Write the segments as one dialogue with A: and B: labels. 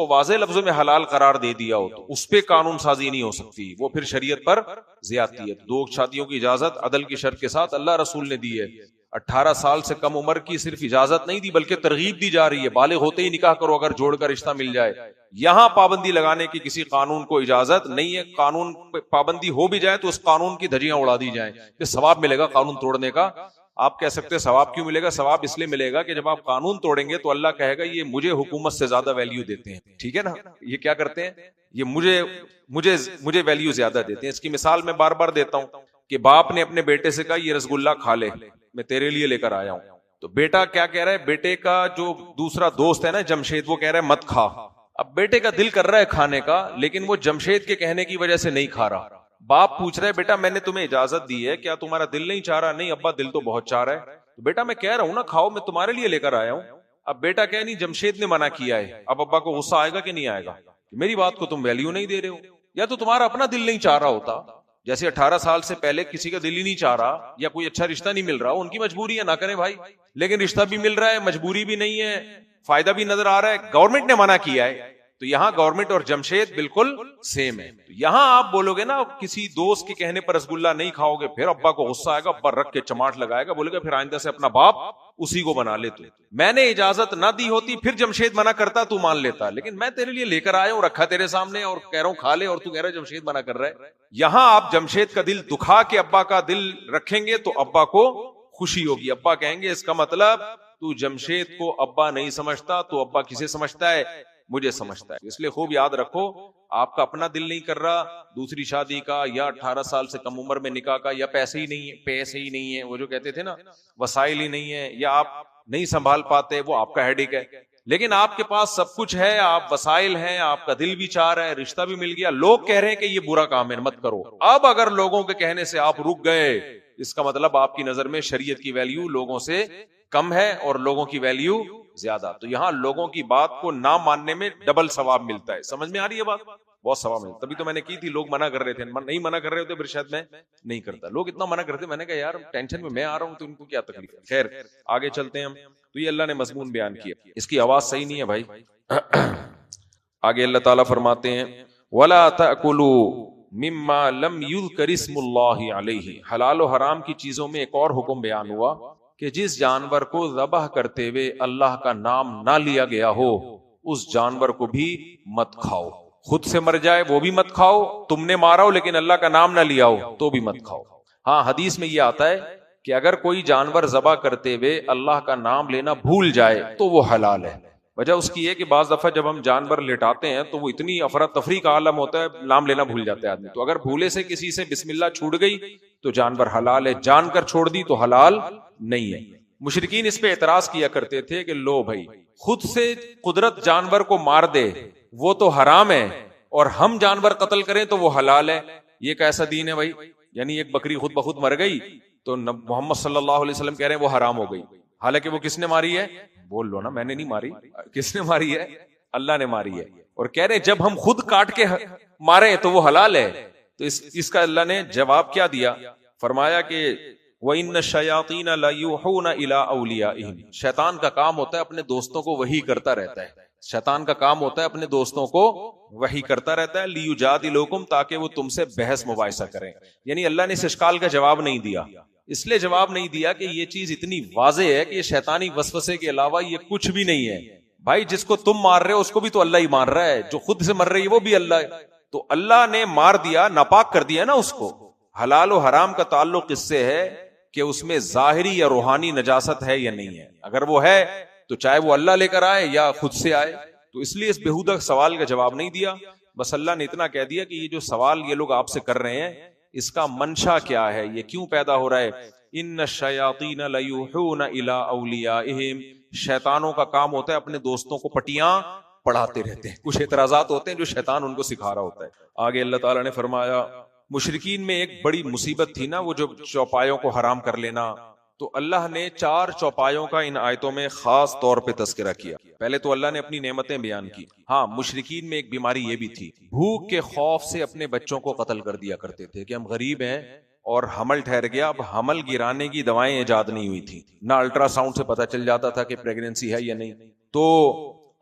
A: کو واضح لفظوں میں حلال قرار دے دیا ہو تو اس پہ قانون سازی نہیں ہو سکتی، وہ پھر شریعت پر زیادتی ہے۔ دو شادیوں کی اجازت عدل کی شرط کے ساتھ اللہ رسول نے دی ہے۔ 18 سال سے کم عمر کی صرف اجازت نہیں دی بلکہ ترغیب دی جا رہی ہے، بالغ ہوتے ہی نکاح کرو اگر جوڑ کا رشتہ مل جائے۔ یہاں پابندی لگانے کی کسی قانون کو اجازت نہیں ہے، قانون پہ پابندی ہو بھی جائے تو اس قانون کی دھجیاں اڑا دی جائیں کہ ثواب ملے گا قانون توڑنے کا۔ آپ کہہ سکتے ہیں ثواب کیوں ملے گا؟ ثواب اس لیے ملے گا کہ جب آپ قانون توڑیں گے تو اللہ کہے گا یہ مجھے حکومت سے زیادہ ویلیو دیتے ہیں، ٹھیک ہے نا؟ یہ کیا کرتے ہیں؟ یہ مجھے ویلیو زیادہ دیتے ہیں۔ اس کی مثال میں بار بار دیتا ہوں کہ باپ نے اپنے بیٹے سے کہا یہ رسگلہ کھا لے، میں تیرے لیے لے کر آیا ہوں، تو بیٹا کیا کہہ رہا ہے؟ بیٹے کا جو دوسرا دوست ہے نا جمشید، وہ کہہ رہا ہے مت کھا۔ اب بیٹے کا دل کر رہا ہے کھانے کا لیکن وہ جمشید کے کہنے کی وجہ سے نہیں کھا رہا۔ باپ پوچھ رہا ہے بیٹا میں نے تمہیں اجازت دی ہے، کیا تمہارا دل نہیں چاہ رہا؟ نہیں ابا دل تو بہت چاہ رہا ہے۔ تو بیٹا میں کہہ رہا ہوں نا کھاؤ، میں تمہارے لیے لے کر آیا ہوں۔ اب بیٹا کہہ نہیں جمشید نے منع کیا ہے۔ اب ابا کو غصہ آئے گا کہ نہیں آئے گا کہ میری بات کو تم ویلیو نہیں دے رہے ہو؟ یا تو تمہارا اپنا دل نہیں چاہ رہا ہوتا، جیسے 18 سال سے پہلے کسی کا دل ہی نہیں چاہ رہا یا کوئی اچھا رشتہ نہیں مل رہا، ان کی مجبوری ہے، نہ کریں بھائی، لیکن رشتہ بھی مل رہا ہے، مجبوری بھی نہیں ہے، فائدہ بھی نظر آ رہا ہے، گورنمنٹ نے منع کیا ہے، تو یہاں گورنمنٹ اور جمشید بالکل سیم ہے۔ یہاں آپ بولو گے نا کسی دوست کے کہنے پر رسگلہ نہیں کھاؤ گے، پھر ابا کو غصہ آئے گا، ابا رکھ کے چماٹ لگائے گا، بولے گا پھر آئندہ سے اپنا باپ اسی کو بنا لے تو۔ میں نے اجازت نہ دی ہوتی پھر جمشید منع کرتا تو مان لیتا، لیکن میں تیرے لیے لے کر آیا ہوں، رکھا تیرے سامنے اور کہہ رہا ہوں کھا لے، اور تو کہہ رہا ہے جمشید منع کر رہا ہے۔ یہاں آپ جمشید کا دل دکھا کے ابا کا دل رکھیں گے تو ابا کو خوشی ہوگی، ابا کہیں گے اس کا مطلب تو جمشید کو ابا نہیں سمجھتا، تو ابا کسے سمجھتا ہے؟ مجھے سمجھتا ہے۔ اس لیے خوب یاد رکھو، آپ کا اپنا دل نہیں کر رہا دوسری شادی کا، یا 18 سال سے کم عمر میں نکاح کا، یا پیسے ہی نہیں ہے، وہ جو کہتے تھے نا وسائل ہی نہیں ہے، یا آپ نہیں سنبھال پاتے، وہ آپ کا ہیڈیک ہے۔ لیکن آپ کے پاس سب کچھ ہے، آپ وسائل ہیں، آپ کا دل بھی چاہ رہا ہے، رشتہ بھی مل گیا، لوگ کہہ رہے ہیں کہ یہ برا کام ہے مت کرو۔ اب اگر لوگوں کے کہنے سے آپ رک گئے، اس کا مطلب آپ کی نظر میں شریعت کی ویلیو لوگوں سے کم ہے اور لوگوں کی ویلیو زیادہ۔ تو یہاں لوگوں کی بات کو نہ ماننے میں ڈبل ثواب ملتا ہے۔ سمجھ میں آ رہی ہے بات؟ بہت ثواب ملتا ہے۔ تبھی تو میں نے کی تھی، لوگ منع کر رہے تھے، نہیں منع کر رہے ہوتے پھر شاید میں نہیں کرتا، لوگ اتنا منع کرتے، میں نے کہا یار ٹینشن میں آ رہا ہوں تو ان کو کیا تکلیف ہے۔ خیر آگے چلتے ہیں ہم۔ تو یہ اللہ نے مضمون بیان کیا، اس کی آواز صحیح نہیں ہے بھائی۔ آگے اللہ تعالیٰ فرماتے ہیں وَلَا تَأْكُلُوا مِمَّا لَمْ يُذْكَرِ اسْمُ اللَّهِ عَلَيْهِ۔ حلال و حرام کی چیزوں میں ایک اور حکم بیان ہوا کہ جس جانور کو ذبح کرتے ہوئے اللہ کا نام نہ لیا گیا ہو اس جانور کو بھی مت کھاؤ۔ خود سے مر جائے وہ بھی مت کھاؤ، تم نے مارا ہو لیکن اللہ کا نام نہ لیا ہو تو بھی مت کھاؤ۔ ہاں حدیث میں یہ آتا ہے کہ اگر کوئی جانور ذبح کرتے ہوئے اللہ کا نام لینا بھول جائے تو وہ حلال ہے۔ وجہ اس کی ہے کہ بعض دفعہ جب ہم جانور لٹاتے ہیں تو وہ اتنی افراتفری کا عالم ہوتا ہے، نام لینا بھول جاتا ہے آدمی، تو اگر بھولے سے کسی سے بسم اللہ چھوٹ گئی تو جانور حلال ہے، جان کر چھوڑ دی تو حلال نہیں ہے۔ مشرکین اس پہ اعتراض کیا کرتے تھے کہ لو بھائی خود سے قدرت جانور کو مار دے وہ تو حرام ہے، اور ہم جانور قتل کریں تو وہ حلال ہے۔ یہ کیسا دین ہے بھائی؟ یعنی ایک بکری خود بخود مر گئی تو محمد صلی اللہ علیہ وسلم کہہ رہے ہیں وہ حرام ہو گئی، حالانکہ وہ کس نے ماری ہے؟ بول لو نا میں نے نہیں ماری، کس نے ماری ہے؟ اللہ نے ماری ہے، اور کہہ رہے ہیں جب ہم خود کاٹ کے مارے تو وہ حلال ہے۔ تو اس کا اللہ نے جواب کیا دیا؟ فرمایا کہ وَإِنَّ الشَّيَاطِينَ لَيُوحُونَ إِلَىٰ أَوْلِيَائِهِمْ۔ شیطان کا کام ہوتا ہے اپنے دوستوں کو وحی کرتا رہتا ہے، شیطان کا کام ہوتا ہے اپنے دوستوں کو وحی کرتا رہتا ہے، لِيُجَادِلُوكُمْ، تاکہ وہ تم سے بحث مباحثہ کریں۔ یعنی اللہ نے اس اشکال کا جواب نہیں دیا، اس لیے جواب نہیں دیا کہ یہ چیز اتنی واضح ہے کہ یہ شیطانی وسوسے کے علاوہ یہ کچھ بھی نہیں ہے۔ بھائی جس کو تم مار رہے ہو اس کو بھی تو اللہ ہی مار رہا ہے، جو خود سے مر رہی ہے وہ بھی اللہ ہے، تو اللہ نے مار دیا، ناپاک کر دیا نا اس کو۔ حلال و حرام کا تعلق اس سے ہے کہ اس میں ظاہری یا روحانی نجاست ہے یا نہیں ہے، اگر وہ ہے تو چاہے وہ اللہ لے کر آئے یا خود سے آئے، تو اس لیے اس بےہودہ سوال کا جواب نہیں دیا۔ بس اللہ نے اتنا کہہ دیا کہ یہ جو سوال یہ لوگ آپ سے کر رہے ہیں اس کا منشا کیا ہے، یہ کیوں پیدا ہو رہا ہے؟ ان الشیاطین لیوحون الی اولیائہم، شیطانوں کا کام ہوتا ہے اپنے دوستوں کو پٹیاں پڑھاتے رہتے ہیں، کچھ اعتراضات ہوتے ہیں جو شیطان ان کو سکھا رہا ہوتا ہے۔ آگے اللہ تعالیٰ نے فرمایا مشرکین میں ایک بڑی مصیبت تھی نا وہ جو چوپایوں کو حرام کر لینا، تو اللہ نے 4 چوپایوں کا ان آیتوں میں خاص طور پہ تذکرہ کیا۔ پہلے تو اللہ نے اپنی نعمتیں بیان کی، ہاں مشرکین میں ایک بیماری یہ بھی تھی، بھوک کے خوف سے اپنے بچوں کو قتل کر دیا کرتے تھے کہ ہم غریب ہیں اور حمل ٹھہر گیا، اب حمل گرانے کی دوائیں ایجاد نہیں ہوئی تھی، نہ الٹرا ساؤنڈ سے پتہ چل جاتا تھا کہ پریگننسی ہے یا نہیں، تو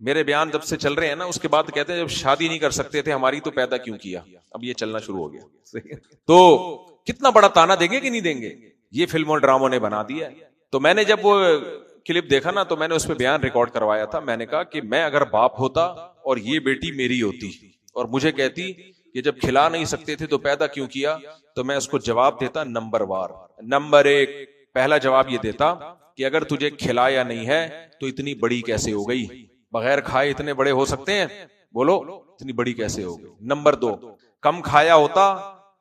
A: میرے بیان جب سے چل رہے ہیں نا، اس کے بعد کہتے ہیں جب شادی نہیں کر سکتے تھے ہماری تو پیدا کیوں کیا. اب یہ چلنا شروع ہو گیا. تو کتنا بڑا تانا دیں گے کہ نہیں دیں گے؟ یہ فلموں ڈراموں نے بنا دیا. تو میں نے جب وہ کلپ دیکھا نا، تو میں نے اس پہ بیان ریکارڈ کروایا تھا. میں نے کہا کہ میں اگر باپ ہوتا اور یہ بیٹی میری ہوتی اور مجھے کہتی کہ جب کھلا نہیں سکتے تھے تو پیدا کیوں کیا، تو میں اس کو جواب دیتا نمبر وار. نمبر 1 پہلا جواب یہ دیتا کہ اگر تجھے کھلایا نہیں ہے تو اتنی بڑی کیسے ہو گئی؟ بغیر کھائے اتنے بڑے ہو سکتے ہیں؟ بولو اتنی بڑی کیسے ہو گئی. نمبر 2 کم کھایا ہوتا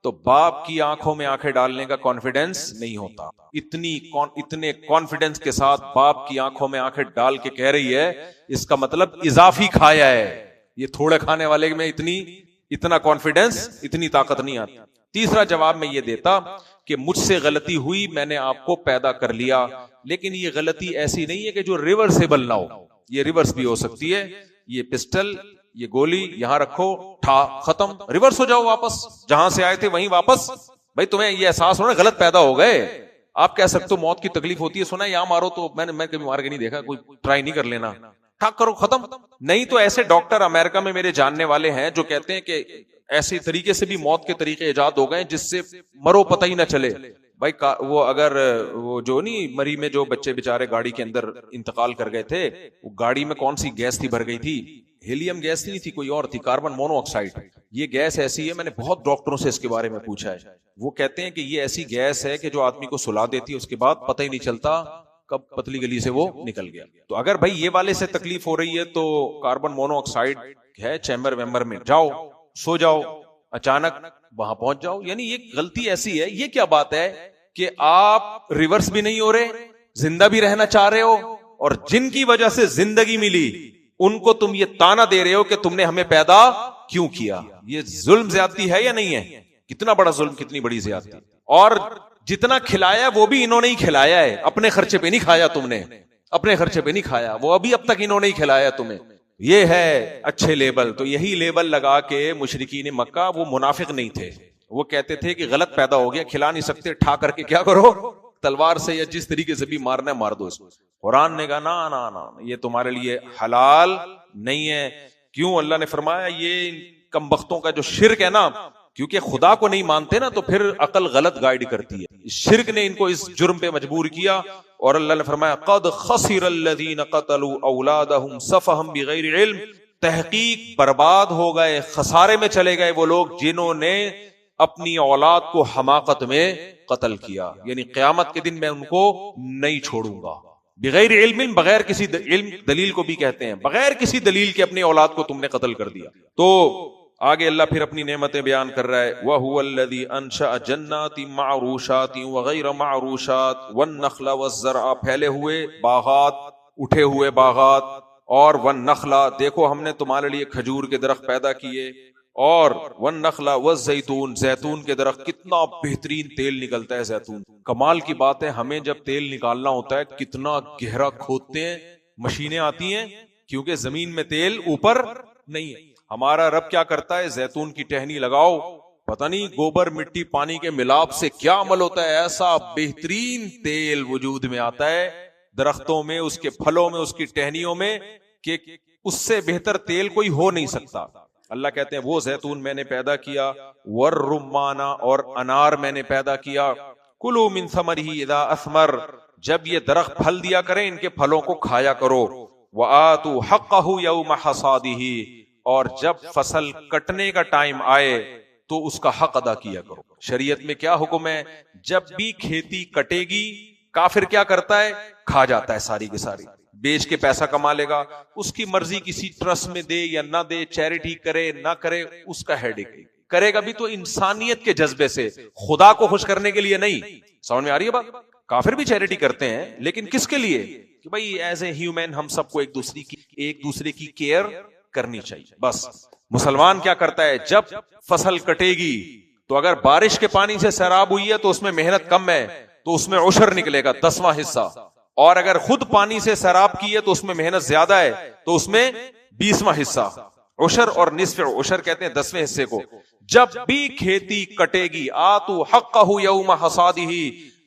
A: تو باپ کی آنکھوں میں آنکھیں ڈالنے کا کانفیڈنس نہیں ہوتا. اتنے کانفیڈنس کے ساتھ باپ کی آنکھوں میں آنکھیں ڈال کے کہہ رہی ہے، اس کا مطلب اضافی کھایا ہے. یہ تھوڑے کھانے والے میں اتنا کانفیڈنس، اتنی طاقت نہیں آتی. تیسرا جواب میں یہ دیتا کہ مجھ سے غلطی ہوئی، میں نے آپ کو پیدا کر لیا، لیکن یہ غلطی ایسی نہیں ہے کہ جو ریورسیبل نہ ہو. یہ ریورس بھی ہو سکتی ہے. یہ پسٹل، یہ گولی یہاں رکھو، ختم، ریورس ہو جاؤ، واپس جہاں سے آئے تھے وہیں واپس. بھائی تمہیں یہ احساس ہونا غلط پیدا ہو گئے. آپ کہہ سکتے ہو موت کی تکلیف ہوتی ہے، سنا یہاں مارو، تو میں کبھی مار کے نہیں دیکھا، کوئی ٹرائی نہیں کر لینا، ٹھاک کرو، ختم. نہیں تو ایسے ڈاکٹر امریکہ میں میرے جاننے والے ہیں جو کہتے ہیں کہ ایسے طریقے سے بھی موت کے طریقے ایجاد ہو گئے جس سے مرو پتہ ہی نہ چلے. بھائی وہ اگر وہ جو نہیں مری میں جو بچے بےچارے گاڑی کے اندر انتقال کر گئے تھے، وہ گاڑی میں کون سی گیس تھی بھر گئی تھی؟ ہیلیم گیس نہیں تھی، کوئی اور تھی، کاربن مونو آکسائڈ. یہ گیس ایسی ہے، میں نے بہت ڈاکٹروں سے اس کے بارے میں پوچھا ہے. وہ کہتے ہیں کہ یہ ایسی گیس ہے کہ جو آدمی کو سلا دیتی ہے، اس کے بعد پتہ ہی نہیں چلتا کب پتلی گلی سے وہ نکل گیا. تو اگر بھائی یہ والے سے تکلیف ہو رہی ہے تو کاربن مونو آکسائڈ ہے چیمبر ویمبر میں، جاؤ سو جاؤ، اچانک وہاں پہنچ جاؤ. یعنی یہ غلطی ایسی ہے. یہ کیا بات ہے کہ آپ ریورس بھی نہیں ہو رہے، زندہ بھی رہنا چاہ رہے ہو، اور جن کی وجہ سے زندگی ملی ان کو تم یہ تانا دے رہے ہو کہ تم نے ہمیں پیدا کیوں کیا. یہ ظلم زیادتی ہے یا نہیں ہے؟ کتنا بڑا ظلم، کتنی بڑی زیادتی. اور جتنا کھلایا وہ بھی انہوں نے ہی کھلایا ہے، اپنے خرچے پہ نہیں کھایا تم نے، اپنے خرچے پہ نہیں کھایا، وہ ابھی اب تک انہوں نے ہی کھلایا تمہیں. یہ ہے اچھے لیبل. تو یہی لیبل لگا کے مشرکین مکہ، وہ منافق نہیں تھے، وہ کہتے تھے کہ غلط پیدا ہو گیا، کھلا نہیں سکتے، ٹھا کر کے کیا کرو، تلوار سے یا جس طریقے سے بھی مارنا ہے مار دو اس کو. قرآن نے کہا نا نا نا، یہ تمہارے لیے حلال نہیں ہے. کیوں؟ اللہ نے فرمایا یہ کم بختوں کا جو شرک ہے نا، کیونکہ خدا کو نہیں مانتے نا، تو پھر عقل غلط گائیڈ کرتی ہے. شرک نے ان کو اس جرم پہ مجبور کیا. اور اللہ نے فرمایا قد خسر الذین قتلوا اولادهم سفہا بغیر علم، تحقیق برباد ہو گئے، خسارے میں چلے گئے وہ لوگ جنہوں نے اپنی اولاد کو حماقت میں قتل کیا. یعنی قیامت کے دن میں ان کو نہیں چھوڑوں گا. بغیر علم، بغیر کسی علم، دلیل کو بھی کہتے ہیں، بغیر کسی دلیل کے اپنی اولاد کو تم نے قتل کر دیا. تو آگے اللہ پھر اپنی نعمتیں بیان کر رہا ہے. وَهُوَ الَّذِي أَنشَأَ جَنَّاتٍ مَعْرُوشَاتٍ وَغَيْرَ مَعْرُوشَاتٍ وَالنَّخْلَ وَالزَّرْعَ، پھیلے ہوئے باغات، اٹھے ہوئے باغات، اور وَالنَّخْلَ، دیکھو ہم نے تمہارے لیے کھجور کے درخت پیدا کیے، اور وَالنَّخْلَ وَالزَّيْتُونَ، زیتون کے درخت. کتنا بہترین تیل نکلتا ہے زیتون. کمال کی بات ہے، ہمیں جب تیل نکالنا ہوتا ہے کتنا گہرا کھودتے ہیں، مشینیں آتی ہیں، کیونکہ زمین میں تیل اوپر نہیں ہے. ہمارا رب کیا کرتا ہے، زیتون کی ٹہنی لگاؤ، پتہ نہیں گوبر مٹی پانی کے ملاپ سے کیا عمل ہوتا ہے، ایسا بہترین تیل وجود میں آتا ہے درختوں میں، اس کے پھلوں میں، اس کی ٹہنیوں میں، کہ اس سے بہتر تیل کوئی ہو نہیں سکتا. اللہ کہتے ہیں وہ زیتون میں نے پیدا کیا، والرمان، اور انار میں نے پیدا کیا. کلوا من ثمرہ اذا اثمر، جب یہ درخت پھل دیا کریں ان کے پھلوں کو کھایا کرو. وآتوا حقہ یوم حصادہ، اور جب فصل کٹنے کا ٹائم آئے تو اس کا حق ادا کیا کرو. شریعت میں کیا حکم ہے؟ جب بھی کھیتی کٹے گی، کافر کیا کرتا ہے، کھا جاتا ہے ساری کی ساری، بیچ کے پیسہ کما لے گا. اس کی مرضی کسی ٹرسٹ میں دے یا نہ دے، چیریٹی کرے نہ کرے، اس کا ہیڈ ایک. کرے گا بھی تو انسانیت کے جذبے سے، خدا کو خوش کرنے کے لیے نہیں. سمجھ میں آ رہی ہے بات؟ کافر بھی چیریٹی کرتے ہیں لیکن کس کے لیے؟ کہ بھائی ایز اے ہیومن ہم سب کو ایک دوسرے کی کیئر کرنی چاہیے. بس مسلمان کیا کرتا ہے، جب فصل کٹے گی تو اگر بارش کے پانی سے سیراب ہوئی ہے تو اس میں محنت کم ہے تو اس میں عشر نکلے گا 10واں حصہ، اور اگر خود پانی سے سیراب کی ہے تو اس میں محنت زیادہ ہے تو اس میں 20واں حصہ. عشر اور نصف عشر کہتے ہیں 10ویں حصے کو. جب بھی کھیتی کٹے گی، آتوا حقہ یوم حصادہ،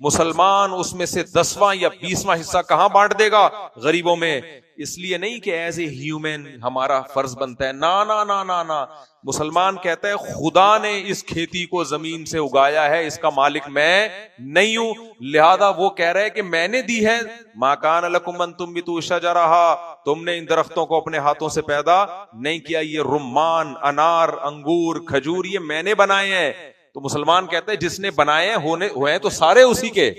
A: مسلمان اس میں سے 10واں یا 20واں حصہ کہاں بانٹ دے گا غریبوں میں؟ اس لیے نہیں کہ ایز اے ہیومن ہمارا فرض بنتا ہے، نا نا نا نا نا، مسلمان کہتا ہے خدا نے اس کھیتی کو زمین سے اگایا ہے، اس کا مالک میں نہیں ہوں، لہذا وہ کہہ رہے کہ میں نے دی ہے، ما کان لکم ان تنبتوا شجرہا، تم نے ان درختوں کو اپنے ہاتھوں سے پیدا نہیں کیا، یہ رمان، انار، انگور، کھجور یہ میں نے بنائے ہیں۔ تو مسلمان کہتے ہیں جس نے بنائے ہیں ہوئے تو سارے اسی کے،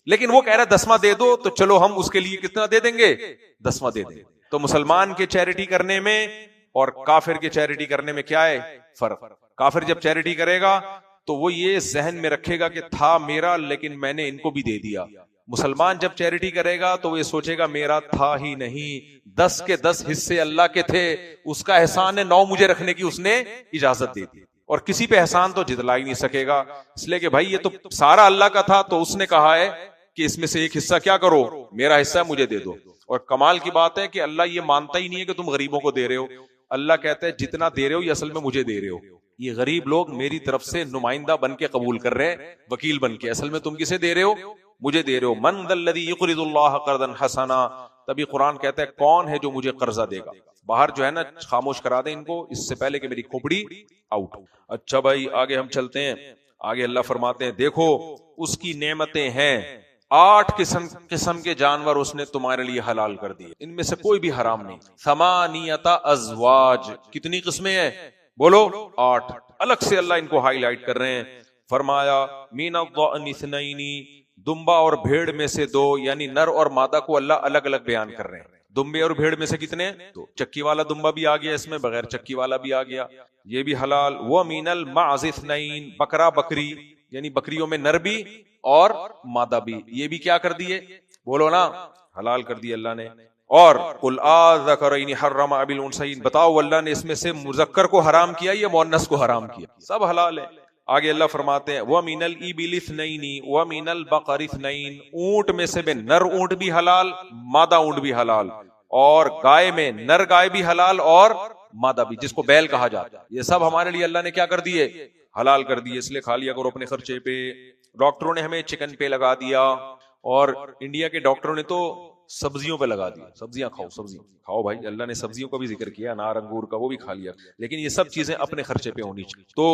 A: لیکن وہ کہہ رہا ہے 10واں دے دو، تو چلو ہم اس کے لیے کتنا دے دیں گے؟ 10واں دے دیں گے۔ تو مسلمان کے چیریٹی کرنے میں اور کافر کے چیریٹی کرنے میں کیا ہے فرق؟ کافر جب چیریٹی کرے گا تو وہ یہ ذہن میں رکھے گا کہ تھا میرا لیکن میں نے ان کو بھی دے دیا۔ مسلمان جب چیریٹی کرے گا تو وہ یہ سوچے گا میرا تھا ہی نہیں، 10 کے 10 حصے اللہ کے تھے، اس کا احسان ہے 9 مجھے رکھنے کی اس نے اجازت دے دی، اور کسی پہ احسان تو جتلا ہی نہیں سکے گا، اس لیے کہ بھائی یہ تو سارا اللہ کا تھا، تو اس نے کہا ہے کہ اس میں سے ایک حصہ کیا کرو، میرا حصہ مجھے دے دو۔ اور کمال کی بات ہے کہ اللہ یہ مانتا ہی نہیں ہے کہ تم غریبوں کو دے رہے ہو، اللہ کہتا ہے جتنا دے رہے ہو یہ اصل میں مجھے دے رہے ہو، یہ غریب لوگ میری طرف سے نمائندہ بن کے قبول کر رہے ہیں، وکیل بن کے، اصل میں تم کسے دے رہے ہو؟ مجھے دے رہے ہو۔ من ذا الذی یقرض اللہ قرضا حسنا، تبھی قرآن کہتا ہے کون ہے جو مجھے قرضہ دے گا۔ باہر جو ہے نا خاموش کرا دیں ان کو اس سے پہلے کہ میری کھوپڑی آؤٹ۔ اچھا بھائی آگے ہم چلتے ہیں، آگے اللہ فرماتے ہیں دیکھو اس کی نعمتیں ہیں، 8 قسم کے جانور اس نے تمہارے لیے حلال کر دیے، ان میں سے کوئی بھی حرام نہیں۔ 8 ازواج، کتنی قسمیں ہیں بولو؟ 8۔ الگ سے اللہ ان کو ہائی لائٹ کر رہے ہیں، فرمایا من الضأن 2، دمبا اور بھیڑ میں سے 2، یعنی نر اور مادہ کو اللہ الگ الگ بیان کر رہے ہیں۔ دمبے اور بھیڑ میں سے کتنے؟ 2۔ چکی والا دمبا بھی آ گیا اس میں، بغیر چکی والا بھی آ گیا، یہ بھی حلال۔ وَمِنَ الْمَعْزِ 2، بکرا بکری، یعنی بکریوں میں نر بھی اور مادہ بھی، یہ بھی کیا کر دیے بولو نا؟ حلال کر دیے اللہ نے۔ اور قُلْ آذَكَرَيْنِ حَرَّمَ أَمِ الْأُنثَيَيْنِ، بتاؤ اللہ نے اس میں سے مذکر کو حرام کیا یا مؤنث کو حرام کیا؟ سب حلال ہے۔ آگے اللہ فرماتے ہیں وَمِنَ الْإِبِلِ 2 وَمِنَ الْبَقَرِ 2، اونٹ میں سے نر اونٹ بھی حلال، مادہ اونٹ بھی حلال، اور گائے میں نر گائے بھی حلال اور مادہ بھی، جس کو بیل کہا جاتا ہے، یہ سب ہمارے لیے اللہ نے کیا کر دیے؟ حلال کر دیے، اس لیے کھا لیا کرو اپنے خرچے پہ۔ ڈاکٹروں نے ہمیں چکن پہ لگا دیا، اور انڈیا کے ڈاکٹروں نے تو سبزیوں پہ لگا دیا، سبزیاں کھاؤ، سبزیاں کھاؤ بھائی، اللہ نے سبزیوں کا بھی ذکر کیا، انار انگور کا وہ بھی کھا لیا، لیکن یہ سب چیزیں اپنے خرچے پہ ہونی چاہیے۔ تو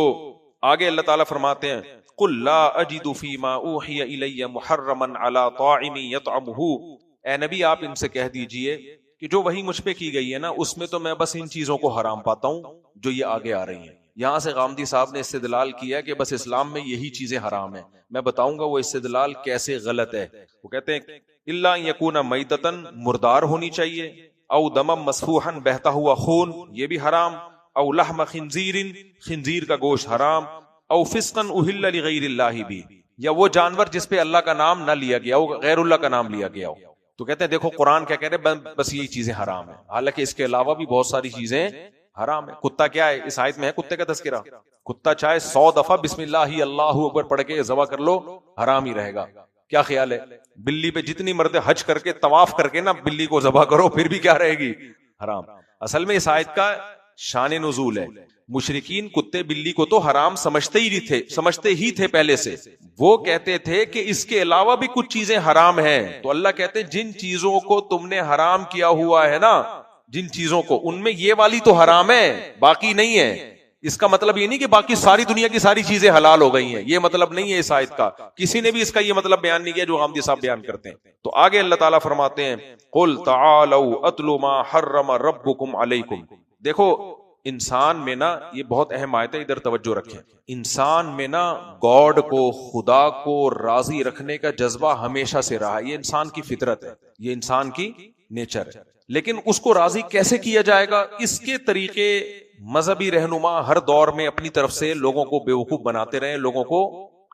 A: آگے اللہ تعالیٰ فرماتے ہیں قُلْ لَا أَجِدُ فِي مَا أُوحِيَ إِلَيَّ مُحَرَّمًا عَلَى طَاعِمٍ يَطْعَمُهُ، اے نبی آپ ان سے کہہ دیجئے کہ جو وحی مجھ پہ کی گئی ہے نا اس میں تو میں بس ان چیزوں کو حرام پاتا ہوں جو یہ آگے آ رہی ہیں۔ یہاں سے غامدی صاحب نے استدلال کیا کہ بس اسلام میں یہی چیزیں حرام ہیں، میں بتاؤں گا وہ استدلال کیسے غلط ہے۔ وہ کہتے ہیں اِلَّا أَن يَكُونَ مَيْتَةً، مردار ہونی چاہیے، او دمم مسفوحا، بہتا ہوا خون، یہ بھی حرام، او لحم خنزیر، خنزیر کا گوشت حرام، او فسقا اہل لغیر اللہ بھی، یا وہ جانور جس پہ اللہ کا نام نہ لیا گیا ہو، غیر اللہ کا نام لیا گیا ہو۔ تو کہتے ہیں دیکھو قرآن کیا کہہ رہے ہیں، بس یہی چیزیں حرام ہیں، حالانکہ اس کے علاوہ بھی بہت ساری چیزیں حرام ہیں۔ کتا کیا ہے؟ اس آیت میں ہے کتے کا تذکرہ، کتا چاہے 100 دفعہ بسم اللہ اللہ اکبر پڑھ کے ذبح کر لو حرام ہی رہے گا۔ کیا خیال ہے؟ بلی پہ جتنی مرد حج کر کے طواف کر کے نا بلی کو ذبح کرو پھر بھی کیا رہے گی؟ حرام۔ اصل میں اس آیت کا شان نزول ہے، مشرکین کتے بلی کو تو حرام سمجھتے ہی تھے پہلے سے، وہ کہتے تھے کہ اس کے علاوہ بھی کچھ چیزیں حرام ہیں۔ تو اللہ کہتے ہیں جن چیزوں کو تم نے حرام کیا ہوا ہے نا، جن چیزوں کو، ان میں یہ والی تو حرام ہے، باقی نہیں ہے۔ اس کا مطلب یہ نہیں کہ باقی ساری دنیا کی ساری چیزیں حلال ہو گئی ہیں، یہ مطلب نہیں ہے اس آیت کا، کسی نے بھی اس کا یہ مطلب بیان نہیں کیا جو غامدی صاحب بیان کرتے ہیں۔ تو آگے اللہ تعالیٰ فرماتے ہیں قُلْ تَعَالَوْا أَتْلُ مَا حَرَّمَ رَبُّكُمْ عَلَيْكُمْ۔ دیکھو انسان میں نا، یہ بہت اہم آیت ہے، ادھر توجہ رکھیں، انسان میں نا گاڈ کو، خدا کو راضی رکھنے کا جذبہ ہمیشہ سے رہا ہے، یہ انسان کی فطرت ہے، یہ انسان کی نیچر ہے، لیکن اس کو راضی کیسے کیا جائے گا؟ اس کے طریقے مذہبی رہنما ہر دور میں اپنی طرف سے لوگوں کو بیوقوف بناتے رہے، لوگوں کو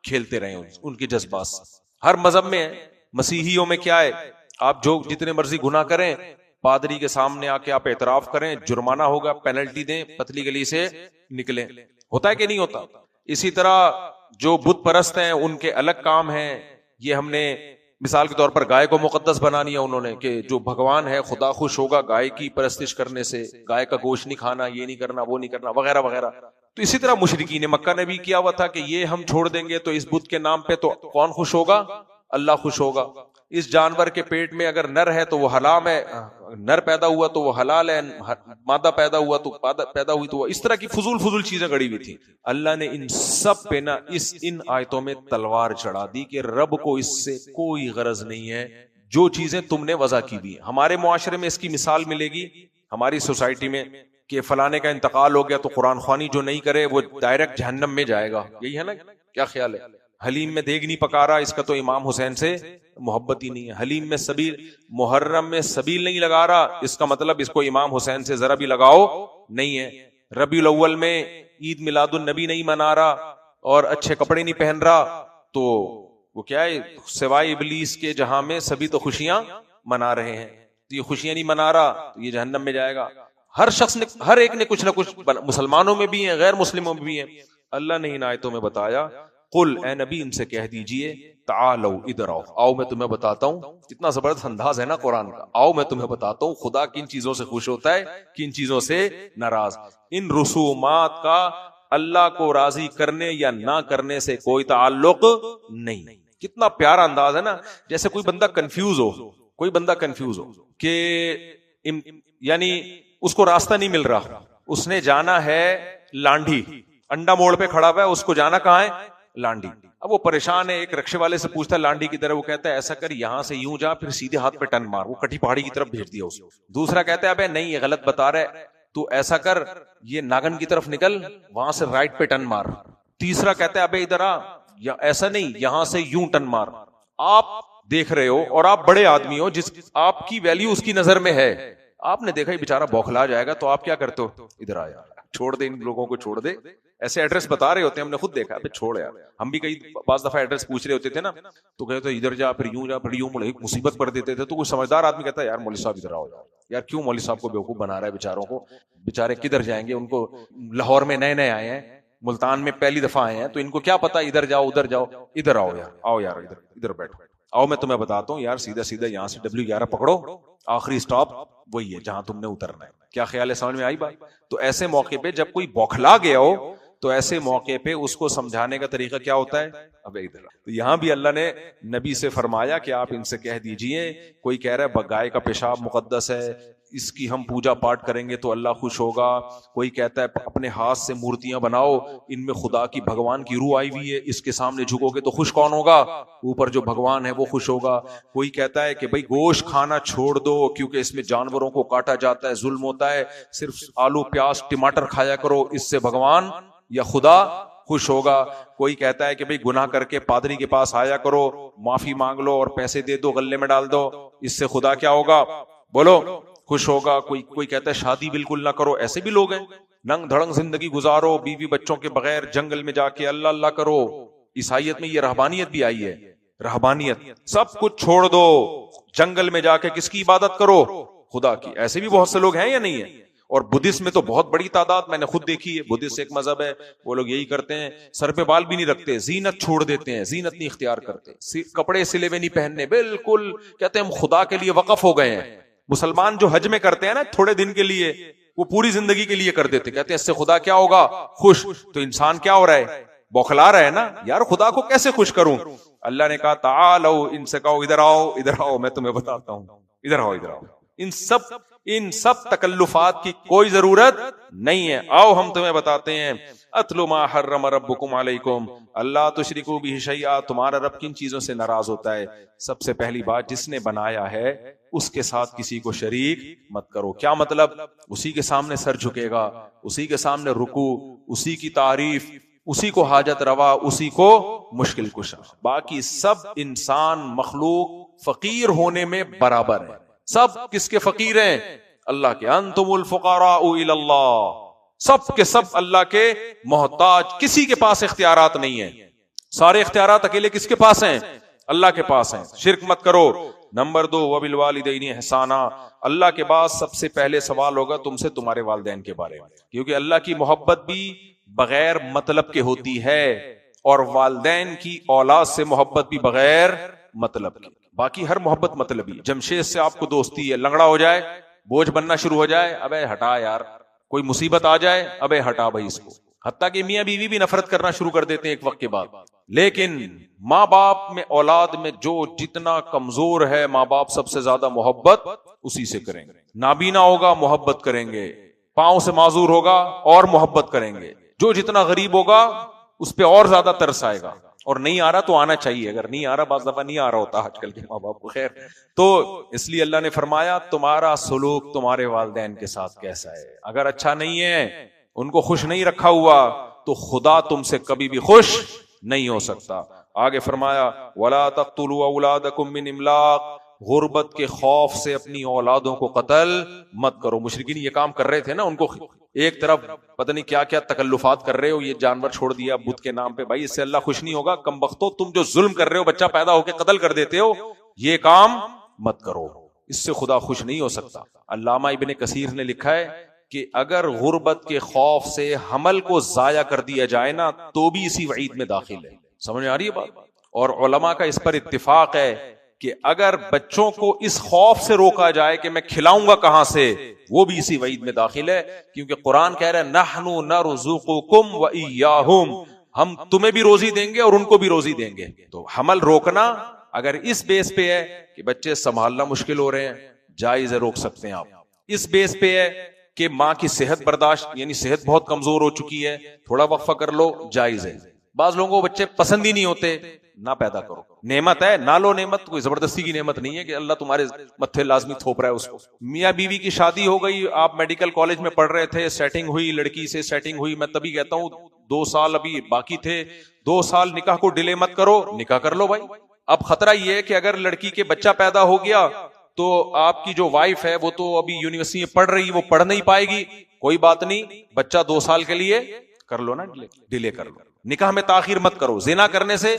A: کھیلتے رہے ان کے جذبات سے۔ ہر مذہب میں ہے، مسیحیوں میں کیا ہے، آپ جو جتنے مرضی گناہ کریں پادری کے سامنے آ کے آپ اعتراف کریں، جرمانہ ہوگا، پینلٹی دیں، پتلی گلی سے نکلیں، ہوتا ہے کہ نہیں ہوتا؟ اسی طرح جو بت پرست ہیں ان کے الگ کام ہیں، یہ ہم نے مثال کے طور پر گائے کو مقدس بنا لیا انہوں نے، کہ جو بھگوان ہے خدا خوش ہوگا گائے کی پرستش کرنے سے، گائے کا گوشت نہیں کھانا، یہ نہیں کرنا، وہ نہیں کرنا، وغیرہ وغیرہ۔ تو اسی طرح مشرکین مکہ نے بھی کیا ہوا تھا کہ یہ ہم چھوڑ دیں گے تو اس بت کے نام پہ تو کون خوش ہوگا؟ اللہ خوش ہوگا. اس جانور کے پیٹ میں اگر نر ہے تو وہ حرام ہے, نر پیدا ہوا تو وہ حلال ہے, مادہ پیدا ہوا تو پیدا ہوئی تو وہ, اس طرح کی فضول چیزیں گڑی ہوئی تھی. اللہ نے ان سب پہ نا ان آیتوں میں تلوار چڑھا دی کہ رب کو اس سے کوئی غرض نہیں ہے جو چیزیں تم نے وضع کی دی. ہمارے معاشرے میں اس کی مثال ملے گی ہماری سوسائٹی میں کہ فلانے کا انتقال ہو گیا تو قرآن خوانی جو نہیں کرے وہ ڈائریکٹ جہنم میں جائے گا. یہی ہے نا, کیا خیال ہے؟ حلیم میں دیگ نہیں پکا رہا, اس کا تو امام حسین سے محبت ہی نہیں ہے. حلیم میں سبیل, محرم میں سبیل نہیں لگا رہا, اس کا مطلب اس کو امام حسین سے ذرا بھی لگاؤ نہیں ہے. ربیع الاول میں عید میلاد النبی نہیں منا رہا اور اچھے کپڑے نہیں پہن رہا تو وہ کیا ہے, سوائے ابلیس کے جہاں میں سبھی تو خوشیاں منا رہے ہیں, تو یہ خوشیاں نہیں منا رہا تو یہ جہنم میں جائے گا. ہر شخص نے, ہر ایک نے کچھ نہ کچھ, مسلمانوں میں بھی ہیں غیر مسلموں میں بھی ہیں. اللہ نے ان آیتوں میں بتایا قل, اے نبی ان سے کہہ دیجئے تعالو ادھر آؤ, آؤ میں تمہیں بتاتا ہوں. کتنا زبردست انداز ہے نا قرآن کا, آؤ میں تمہیں بتاتا ہوں خدا کن چیزوں سے خوش ہوتا ہے, کن چیزوں سے ناراض. ان رسومات کا اللہ کو راضی کرنے یا نہ کرنے سے کوئی تعلق نہیں. کتنا پیارا انداز ہے نا, جیسے کوئی بندہ کنفیوز ہو کہ یعنی اس کو راستہ نہیں مل رہا, اس نے جانا ہے لانڈھی, انڈا موڑ پہ کھڑا ہوا ہے, اس کو جانا کہاں ہے؟ لانڈھی. اب وہ پریشان ہے, ایک رکشے والے سے پوچھتا ہے لانڈھی کی طرف, وہ کہتا ہے ایسا کر یہاں سے یوں جا پھر سیدھے ہاتھ پہ ٹن مار, وہ کٹھی پہاڑی کی طرف بھیج دیا اس کو. دوسرا کہتا ہے ابے نہیں یہ غلط بتا رہے, تو ایسا کر یہ ناگن کی طرف نکل, وہاں سے رائٹ پہ ٹن مار. تیسرا کہتا ہے ابے ادھر آ, یا ایسا نہیں یہاں سے یوں ٹن مار. آپ دیکھ رہے ہو اور آپ بڑے آدمی ہو, جس آپ کی ویلیو اس کی نظر میں ہے, آپ نے دیکھا یہ بیچارہ بوکھلا جائے گا تو آپ کیا کرتے ہو؟ ادھر آ یار, چھوڑ دے ان لوگوں کو, چھوڑ دے. ایسے ایڈریس بتا رہے ہوتے ہیں, ہم نے خود دیکھا, ابے چھوڑ یار. ہم بھی کئی بعض دفعہ ایڈریس پوچھ رہے ہوتے تھے نا, تو کہتے ادھر جا پھر یوں جا پھر یوں, ایک مصیبت پر دیتے تھے. تو کوئی سمجھدار آدمی کہتا ہے یار مولوی صاحب ادھر آؤ یار, کیوں مولوی صاحب کو بیوقوف بنا رہا ہے بیچاروں کو, بیچارے کدھر جائیں گے, ان کو لاہور میں نئے آئے ہیں, ملتان میں پہلی دفعہ آئے ہیں, تو ان کو کیا پتا ادھر جاؤ ادھر جاؤ. ادھر آؤ یار, آؤ یار ادھر بیٹھو, آؤ میں تمہیں بتاتا ہوں یار, سیدھا یہاں سے W11 پکڑو, آخری سٹاپ وہی ہے جہاں تم نے اترنا ہے. کیا خیال ہے, سمجھ میں آئی بات؟ تو ایسے موقع پہ جب کوئی بوکھلا گیا ہو تو ایسے موقع پہ اس کو سمجھانے کا طریقہ کیا ہوتا ہے؟ اب ادھر. تو یہاں بھی اللہ نے نبی سے فرمایا کہ آپ ان سے کہہ دیجئے, کوئی کہہ رہا ہے گائے کا پیشاب مقدس ہے, اس کی ہم پوجا پاٹ کریں گے تو اللہ خوش ہوگا. کوئی کہتا ہے اپنے ہاتھ سے مورتیاں بناؤ, ان میں خدا کی بھگوان کی روح آئی ہوئی ہے, اس کے سامنے جھکو گے تو خوش کون ہوگا؟ اوپر جو بھگوان ہے وہ خوش ہوگا. کوئی کہتا ہے کہ بھائی گوشت کھانا چھوڑ دو کیونکہ اس میں جانوروں کو کاٹا جاتا ہے, ظلم ہوتا ہے, صرف آلو پیاز ٹماٹر کھایا کرو, اس سے بھگوان یا خدا خوش ہوگا. کوئی کہتا ہے کہ بھئی گناہ کر کے پادری کے پاس آیا کرو, معافی مانگ لو اور پیسے دے دو, غلے میں ڈال دو, اس سے خدا کیا ہوگا؟ بولو, خوش ہوگا. کوئی کہتا ہے شادی بالکل نہ کرو, ایسے بھی لوگ ہیں, ننگ دھڑنگ زندگی گزارو, بیوی بچوں کے بغیر جنگل میں جا کے اللہ اللہ کرو. عیسائیت میں یہ رہبانیت بھی آئی ہے, رہبانیت, سب کچھ چھوڑ دو, جنگل میں جا کے کس کی عبادت کرو؟ خدا کی. ایسے بھی بہت سے لوگ ہیں یا نہیں ہیں؟ اور بدھسٹ میں تو بہت بڑی تعداد میں نے خود دیکھی ہے. بدھسٹ ایک مذہب ہے, وہ لوگ یہی کرتے ہیں, سر پہ بال بھی نہیں رکھتے, زینت چھوڑ دیتے ہیں, زینت نہیں اختیار کرتے, کپڑے سلے ہوئے نہیں پہننے, بالکل کہتے ہیں ہم خدا کے لیے وقف ہو گئے ہیں. مسلمان جو حج میں کرتے ہیں نا تھوڑے دن کے لیے, وہ پوری زندگی کے لیے کر دیتے, کہتے ہیں اس سے خدا کیا ہوگا؟ خوش. تو انسان کیا ہو رہا ہے؟ بوکھلا رہا ہے نا یار, خدا کو کیسے خوش کروں؟ اللہ نے کہا تعالو, ان سے کہو ادھر آؤ میں تمہیں بتاتا ہوں, ادھر آؤ. ان سب تکلفات کی کوئی ضرورت نہیں ہے, آؤ ہم تمہیں بتاتے ہیں. اتلو ما حرم ربکم علیکم اللہ تشرکوا بہ شیئا, تمہارا رب کن چیزوں سے ناراض ہوتا ہے؟ سب سے پہلی بات, جس نے بنایا ہے اس کے ساتھ کسی کو شریک مت کرو. کیا مطلب؟ اسی کے سامنے سر جھکے گا, اسی کے سامنے رکوع, اسی کی تعریف, اسی کو حاجت روا, اسی کو مشکل کشا. باقی سب انسان مخلوق فقیر ہونے میں برابر ہے. سب کس کے فقیر ہیں؟ اللہ کے. انتم الفقراء الی اللہ, سب کے سب اللہ کے محتاج, کسی کے پاس اختیارات نہیں ہیں. سارے اختیارات اکیلے کس کے پاس ہیں؟ اللہ کے پاس ہیں. شرک مت کرو. نمبر 2 وبالوالدین احسانا, اللہ کے بعد سب سے پہلے سوال ہوگا تم سے تمہارے والدین کے بارے میں, کیونکہ اللہ کی محبت بھی بغیر مطلب کے ہوتی ہے, اور والدین کی اولاد سے محبت بھی بغیر مطلب کی. باقی ہر محبت مطلبی. جمشید سے آپ کو دوستی ہے, لنگڑا ہو جائے, بوجھ بننا شروع ہو جائے, ابے ہٹا یار. کوئی مصیبت آ جائے, ابے ہٹا بھائی اس کو. حتیٰ کہ میاں بیوی بھی نفرت کرنا شروع کر دیتے ہیں ایک وقت کے بعد. لیکن ماں باپ میں اولاد میں جو جتنا کمزور ہے ماں باپ سب سے زیادہ محبت اسی سے کریں گے. نابینا ہوگا محبت کریں گے, پاؤں سے معذور ہوگا اور محبت کریں گے, جو جتنا غریب ہوگا اس پہ اور زیادہ ترس آئے گا. اور نہیں آ رہا تو آنا چاہیے, اگر نہیں آ رہا بعض دفعہ نہیں آ رہا ہوتا آج کل کے ماں باپ کو. خیر, تو اس لیے اللہ نے فرمایا تمہارا سلوک تمہارے والدین کے ساتھ کیسا ہے, اگر اچھا نہیں ہے, ان کو خوش نہیں رکھا ہوا, تو خدا تم سے کبھی بھی خوش نہیں ہو سکتا. آگے فرمایا وَلَا تَقْتُلُوا أَوْلَادَكُم مِّنْ إِمْلَاقٍ, غربت کے خوف سے اپنی اولادوں کو قتل مت کرو. مشرکین یہ کام کر رہے تھے نا, ان کو ایک طرف پتہ نہیں کیا کیا تکلفات کر رہے ہو, یہ جانور چھوڑ دیا بت کے نام پہ, بھائی اس سے اللہ خوش نہیں ہوگا. کم بختو, تم جو ظلم کر رہے ہو, بچہ پیدا ہو کے قتل کر دیتے ہو, یہ کام مت کرو, اس سے خدا خوش نہیں ہو سکتا. علامہ ابن کثیر نے لکھا ہے کہ اگر غربت کے خوف سے حمل کو ضائع کر دیا جائے نا تو بھی اسی وعید میں داخل ہے. سمجھ آ رہی ہے بات؟ اور علماء کا اس پر اتفاق ہے کہ اگر بچوں کو اس خوف سے روکا جائے کہ میں کھلاؤں گا کہاں سے, وہ بھی اسی وعید میں داخل ہے. کیونکہ قرآن کہہ رہا ہے نحن نرزقکم وإیاہم, ہم تمہیں بھی روزی دیں گے اور ان کو بھی روزی دیں گے. تو حمل روکنا اگر اس بیس پہ ہے کہ بچے سنبھالنا مشکل ہو رہے ہیں, جائز ہے, روک سکتے ہیں آپ. اس بیس پہ ہے کہ ماں کی صحت برداشت, یعنی صحت بہت کمزور ہو چکی ہے, تھوڑا وقفہ کر لو, جائز ہے. بعض لوگوں کو بچے پسند ہی نہیں ہوتے, نہ پیدا کرو, نعمت ہے, نہ لو. نعمت کوئی زبردستی کی نعمت نہیں ہے کہ اللہ تمہارے متھے لازمی تھوپ رہا ہے اس کو. میاں بیوی کی شادی ہو گئی, آپ میڈیکل کالج میں پڑھ رہے تھے, سیٹنگ ہوئی, لڑکی سے سیٹنگ ہوئی, میں تبھی کہتا ہوں 2 سال ابھی باقی تھے, 2 سال نکاح کو ڈیلے مت کرو, نکاح کر لو بھائی. اب خطرہ یہ ہے کہ اگر لڑکی کے بچہ پیدا ہو گیا تو آپ کی جو وائف ہے وہ تو ابھی یونیورسٹی میں پڑھ رہی, وہ پڑھ نہیں پائے گی. کوئی بات نہیں, بچہ 2 سال کے لیے کر لو نا, ڈیلے کر لو. نکاح میں تاخیر مت کرو, زنا کرنے سے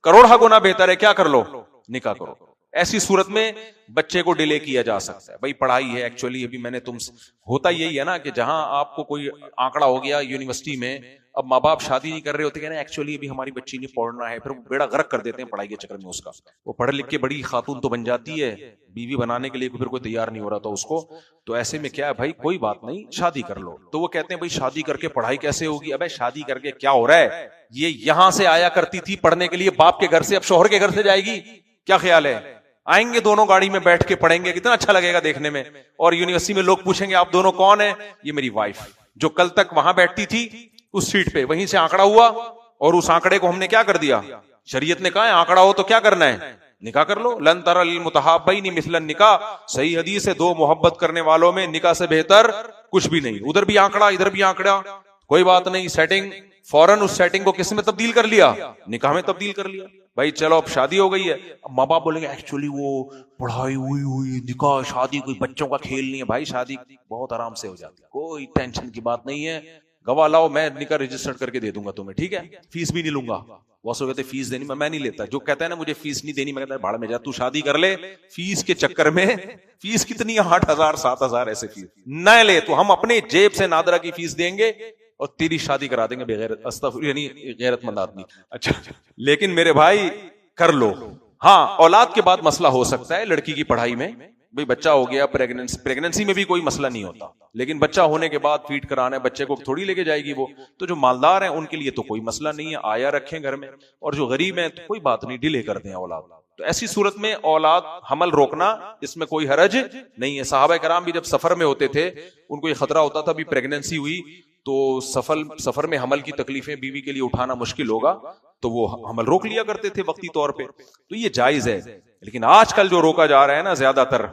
A: کروڑہ گنا بہتر ہے, کیا کر لو, نکاح کرو. ایسی صورت میں بچے کو ڈیلے کیا جا سکتا ہے. بھائی پڑھائی ہے, ایکچولی ابھی میں نے تم سے, ہوتا یہی ہے نا کہ جہاں آپ کو کوئی آنکڑا ہو گیا یونیورسٹی میں, اب ماں باپ شادی نہیں کر رہے ہوتے, کہنا ایکچولی ابھی ہماری بچی نے پڑھنا ہے, پھر وہ بیڑا غرق کر دیتے ہیں پڑھائی کے چکر میں اس کا. وہ پڑھ لکھ کے بڑی خاتون تو بن جاتی ہے, بیوی بنانے کے لیے پھر کوئی تیار نہیں ہو رہا تھا اس کو. تو ایسے میں کیا ہے بھائی, کوئی بات نہیں, شادی کر لو. تو وہ کہتے ہیں بھائی شادی کر کے پڑھائی کیسے ہوگی؟ ابے شادی کر کے کیا ہو رہا ہے, یہ یہاں سے آیا کرتی تھی پڑھنے کے لیے باپ کے گھر سے, اب شوہر کے گھر سے جائے گی, کیا خیال ہے؟ آئیں گے دونوں گاڑی میں بیٹھ کے پڑھیں گے, کتنا اچھا لگے گا دیکھنے میں. اور یونیورسٹی میں لوگ پوچھیں گے آپ دونوں کون ہیں؟ یہ میری وائف, جو کل تک وہاں بیٹھتی تھی اس سیٹ پہ, وہیں سے آنکڑا ہوا اور اس آنکڑے کو ہم نے کیا کر دیا, شریعت نے کہا ہے آنکڑا ہو تو کیا کرنا ہے, نکاح کر لو. لن تر للمتحابین مثل النکاح, صحیح حدیث ہے, 2 محبت کرنے والوں میں نکاح سے بہتر کچھ بھی نہیں. ادھر بھی آنکڑا ادھر بھی آنکڑا, کوئی بات نہیں, سیٹنگ فوراً اس سیٹنگ کو کس میں تبدیل کر لیا, نکاح میں تبدیل کر لیا. بھائی چلو اب شادی ہو گئی ہے, اب ماں باپ بولیں گے ایکچولی وہ پڑھائی ہوئی نکاح شادی کوئی بچوں کا کھیل نہیں ہے. بھائی شادی بہت آرام سے ہو جاتی ہے, کوئی ٹینشن کی بات نہیں ہے. گواہ لاؤ, میں نکاح رجسٹر کر کے دے دوں گا تمہیں, ٹھیک ہے, فیس بھی نہیں لوں گا. وہ سو کہتے فیس دینی, میں نہیں لیتا. جو کہتا ہے نا مجھے فیس نہیں دینی, میں کہتا ہے بھاڑ میں جا, تو شادی کر لے. فیس کے چکر میں فیس کتنی ہے, 8,000 7,000 ایسے فیس نہ لے, تو ہم اپنے جیب سے نادرہ کی فیس دیں گے اور تیری شادی کرا دیں گے بغیر استغفر, یعنی غیرت مند آدمی. اچھا, لیکن میرے بھائی کر لو. ہاں اولاد کے بعد مسئلہ ہو سکتا ہے لڑکی کی پڑھائی میں, بھئی بچہ ہو گیا, پریگننسی میں بھی کوئی مسئلہ نہیں ہوتا, لیکن بچہ ہونے کے بعد فیڈ کرانا ہے, بچے کو تھوڑی لے کے جائے گی وہ. تو جو مالدار ہیں ان کے لیے تو کوئی مسئلہ نہیں ہے, آیا رکھیں گھر میں, اور جو غریب ہیں تو کوئی بات نہیں, ڈیلے کر دیں اولاد. تو ایسی صورت میں اولاد حمل روکنا, اس میں کوئی حرج نہیں ہے. صحابہ کرام بھی جب سفر میں ہوتے تھے, ان کو یہ خطرہ ہوتا تھا بھی پریگننسی ہوئی تو سفر میں حمل کی تکلیفیں بیوی کے لیے اٹھانا مشکل ہوگا, تو وہ حمل روک لیا کرتے تھے وقتی طور پہ. تو یہ جائز ہے. لیکن آج کل جو روکا جا رہا ہے نا, زیادہ تر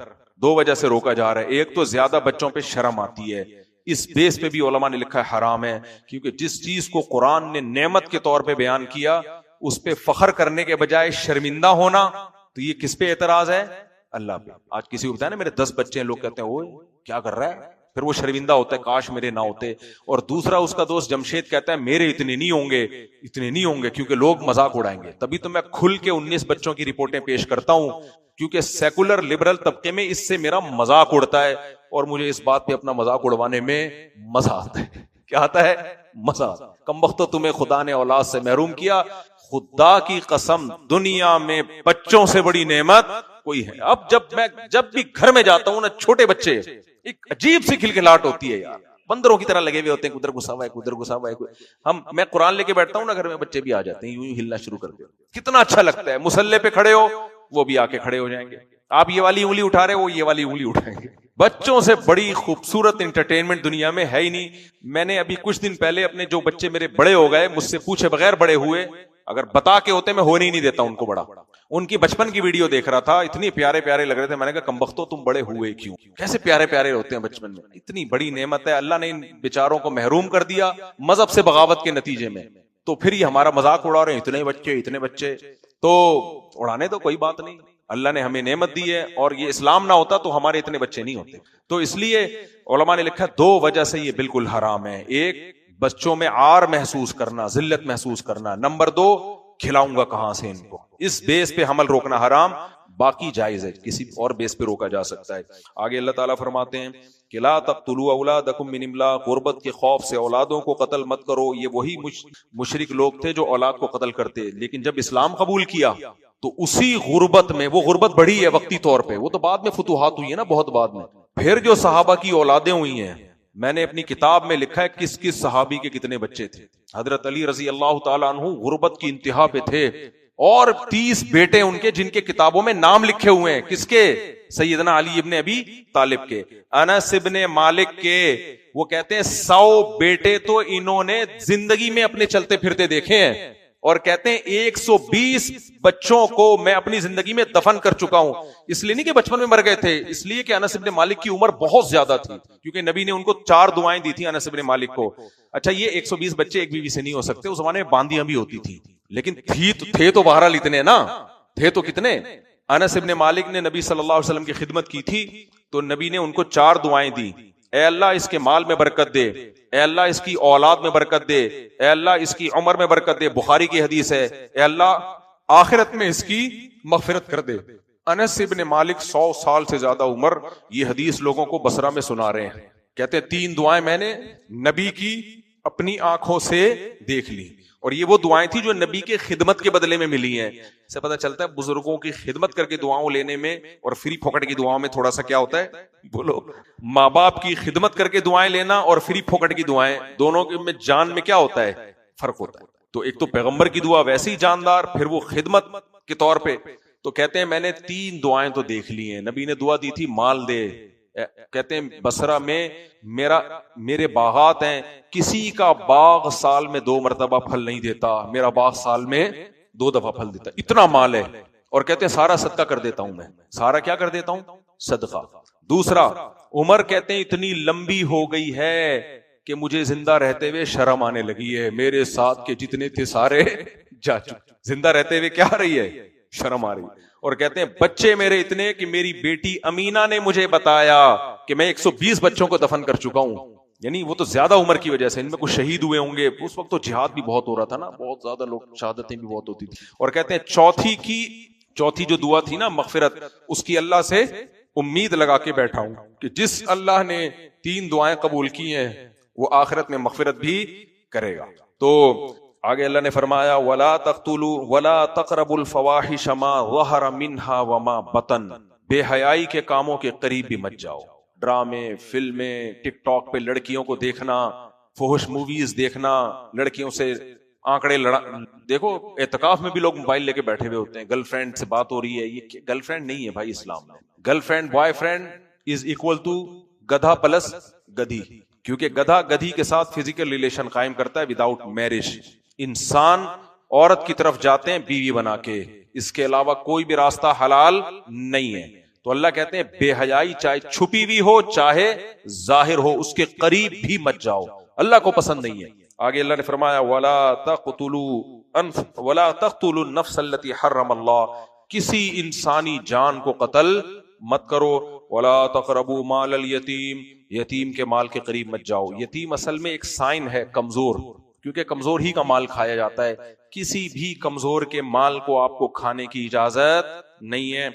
A: 2 وجہ سے روکا جا رہا ہے. ایک تو زیادہ بچوں پہ شرم آتی ہے, اس بیس پہ بھی علماء نے لکھا ہے حرام ہے, کیونکہ جس چیز کو قرآن نے نعمت کے طور پہ بیان کیا اس پہ فخر کرنے کے بجائے شرمندہ ہونا, تو یہ کس پہ اعتراض ہے؟ اللہ پہ. آج کسی کو بتایا نا میرے 10 بچے ہیں, لوگ کہتے ہیں اوئے کیا کر رہا ہے, پھر وہ شرمندہ ہوتا ہے کاش میرے نہ ہوتے. اور دوسرا اس کا دوست جمشید کہتا ہے میرے اتنے نہیں ہوں گے کیونکہ لوگ مذاق اڑائیں گے. تبھی تو میں کھل کے 19 بچوں کی رپورٹیں پیش کرتا ہوں, کیونکہ سیکولر لبرل طبقے میں اس سے میرا مذاق اڑتا ہے, اور مجھے اس بات پہ اپنا مذاق اڑوانے میں مزہ آتا ہے. کیا آتا ہے؟ مزہ. کم وقت تو تمہیں خدا نے اولاد سے محروم کیا, خدا کی قسم دنیا میں بچوں سے بڑی نعمت کوئی ہے. اب جب بھی گھر میں جاتا ہوں نا, چھوٹے بچے, ایک عجیب سی کھلکھلاہٹ ہوتی ہے یار. بندروں کی طرح لگے ہوئے ہوتے ہیں, ادھر گھسا ہوا ہے ادھر گھسا ہوا ہے. میں قرآن لے کے بیٹھتا ہوں نا گھر میں, بچے بھی آ جاتے ہیں, یوں ہی ہلنا شروع کر دیتے, کتنا اچھا لگتا ہے. مصلے پہ کھڑے ہو وہ بھی آ کے کھڑے ہو جائیں گے, آپ یہ والی انگلی اٹھا رہے وہ یہ والی انگلی اٹھائیں گے. بچوں سے بڑی خوبصورت انٹرٹینمنٹ دنیا میں ہے ہی نہیں. میں نے ابھی کچھ دن پہلے اپنے جو بچے میرے بڑے ہو گئے, مجھ سے پوچھے بغیر بڑے ہوئے, اگر بتا کے ہوتے میں ہونے ہی نہیں دیتا ان کو بڑا. ان کی بچپن کی ویڈیو دیکھ رہا تھا, اتنی پیارے پیارے لگ رہے تھے. میں نے کہا کمبختو تم بڑے ہوئے کیوں, کیسے پیارے پیارے ہوتے ہیں بچپن میں. اتنی بڑی نعمت ہے, اللہ نے ان بیچاروں کو محروم کر دیا مذہب سے بغاوت کے نتیجے میں. تو پھر یہ ہمارا مذاق اڑا رہے ہیں, اتنے بچے. تو اڑانے تو کوئی بات نہیں, اللہ نے ہمیں نعمت دی ہے, اور یہ اسلام نہ ہوتا تو ہمارے اتنے بچے نہیں ہوتے. تو اس لیے علماء نے لکھا 2 وجہ سے یہ بالکل حرام ہے. ایک, بچوں میں عار محسوس کرنا, ذلت محسوس کرنا. نمبر 2, کھلاؤں گا کہاں سے ان کو, اس بیس پہ حمل روکنا حرام. باقی جائز ہے, کسی اور بیس پہ روکا جا سکتا ہے. آگے اللہ تعالیٰ فرماتے ہیں کہ لا تقتلوا اولادکم من املاق, غربت کے خوف سے اولادوں کو قتل مت کرو. یہ وہی مشرک لوگ تھے جو اولاد کو قتل کرتے, لیکن جب اسلام قبول کیا تو اسی غربت میں, وہ غربت بڑھی ہے وقتی طور پہ, وہ تو بعد میں فتوحات ہوئی ہے نا, بہت بعد میں. پھر جو صحابہ کی اولادیں ہوئی ہیں, میں نے اپنی کتاب میں لکھا ہے کس کس صحابی کے کتنے بچے تھے. حضرت علی رضی اللہ تعالیٰ عنہ غربت کی انتہا پہ تھے, اور 30 بیٹے ان کے جن کے کتابوں میں نام لکھے ہوئے ہیں. کس کے؟ سیدنا علی ابن ابی طالب کے, انس ابن مالک کے. وہ کہتے ہیں 100 بیٹے تو انہوں نے زندگی میں اپنے چلتے پھرتے دیکھے ہیں, اور کہتے ہیں 120 بچوں کو میں اپنی زندگی میں دفن کر چکا ہوں. اس لیے نہیں کہ بچپن میں مر گئے تھے, اس لیے کہ انس ابن مالک کی عمر بہت زیادہ تھی, کیونکہ نبی نے ان کو 4 دعائیں دی تھی انس ابن مالک کو. اچھا, یہ 120 بچے ایک بیوی سے نہیں ہو سکتے, اس زمانے میں باندیاں بھی ہوتی تھی, لیکن تھے تو بہرحال اتنے نا, تھے تو کتنے. انس ابن مالک نے نبی صلی اللہ علیہ وسلم کی خدمت کی تھی, تو نبی نے ان کو 4 دعائیں دی. اے اللہ اس کے مال میں برکت دے, اے اللہ اس کی اولاد میں برکت دے, اے اللہ اس کی عمر میں برکت دے, بخاری کی حدیث ہے, اے اللہ آخرت میں اس کی مغفرت کر دے. انس ابن مالک 100 سال سے زیادہ عمر یہ حدیث لوگوں کو بصرہ میں سنا رہے ہیں. کہتے ہیں 3 دعائیں میں نے نبی کی اپنی آنکھوں سے دیکھ لی, اور یہ وہ دعائیں تھی جو نبی کے خدمت کے بدلے میں ملی ہیں. اس سے پتہ چلتا ہے بزرگوں کی خدمت کر کے دعاؤں لینے میں اور فری پھوکٹ کی دعاؤں میں تھوڑا سا کیا ہوتا ہے, بولو. ماں باپ کی خدمت کر کے دعائیں لینا اور فری پھوکٹ کی دعائیں, دونوں میں جان میں کیا ہوتا ہے, فرق ہوتا ہے. تو ایک تو پیغمبر کی دعا ویسے ہی جاندار, پھر وہ خدمت کے طور پہ. تو کہتے ہیں میں نے 3 دعائیں تو دیکھ لی ہیں. نبی نے دعا دی تھی مال دے. کہتے ہیں بصرہ میں میرے باغات ہیں, کسی کا باغ سال میں 2 مرتبہ پھل نہیں دیتا, میرا باغ سال میں 2 دفعہ پھل دیتا, اتنا مال ہے. اور کہتے ہیں سارا صدقہ کر دیتا ہوں میں, سارا کیا کر دیتا ہوں, صدقہ. دوسرا, عمر کہتے ہیں اتنی لمبی ہو گئی ہے کہ مجھے زندہ رہتے ہوئے شرم آنے لگی ہے, میرے ساتھ کے جتنے تھے سارے جا چکے. زندہ رہتے ہوئے کیا آ رہی ہے, شرم آ رہی ہے. اور کہتے ہیں بچے میرے اتنے کہ میری بیٹی امینہ نے مجھے بتایا کہ میں 120 بچوں کو دفن کر چکا ہوں. یعنی وہ تو زیادہ عمر کی وجہ سے, ان میں کچھ شہید ہوئے ہوں گے, اس وقت تو جہاد بھی بہت ہو رہا تھا نا, بہت زیادہ لوگ, شہادتیں بھی بہت ہوتی تھی. اور کہتے ہیں چوتھی جو دعا تھی نا مغفرت, اس کی اللہ سے امید لگا کے بیٹھا ہوں کہ جس اللہ نے 3 دعائیں قبول کی ہیں وہ آخرت میں مغفرت بھی کرے گا. تو آگے اللہ نے فرمایا ولا تقتلوا ولا تقربوا الفواحش ما ظهر منها وما بطن, بے حیائی کے کاموں کے قریب بھی مت جاؤ. ڈرامے, فلمیں, ٹک ٹاک پہ لڑکیوں کو دیکھنا, فحش موویز دیکھنا, لڑکیوں سے آنکڑے دیکھو اعتکاف میں بھی لوگ موبائل لے کے بیٹھے ہوئے ہوتے ہیں, گرل فرینڈ سے بات ہو رہی ہے. یہ گرل فرینڈ نہیں ہے بھائی اسلام میں. Girlfriend boyfriend is equal to گدھا پلس گدھی, کیونکہ گدھا گدھی کے ساتھ فزیکل ریلیشن قائم کرتا ہے وداؤٹ میرج. انسان عورت کی طرف جاتے ہیں بیوی بنا کے, اس کے علاوہ کوئی بھی راستہ حلال نہیں ہے. تو اللہ کہتے ہیں بے حیائی چاہے چھپی ہوئی ہو چاہے ظاہر ہو, اس کے قریب بھی مت جاؤ, اللہ کو پسند نہیں ہے. آگے اللہ نے فرمایا ولا تقتلوا النفس التي حرم اللہ, کسی انسانی جان کو قتل مت کرو. ولا تقربوا مال الیتیم, یتیم کے مال کے قریب مت جاؤ. یتیم اصل میں ایک سائن ہے کمزور, کیونکہ کمزور ہی کا مال کھایا جاتا ہے. کسی بھی کمزور کے مال کو آپ کو کھانے کی اجازت نہیں ہے.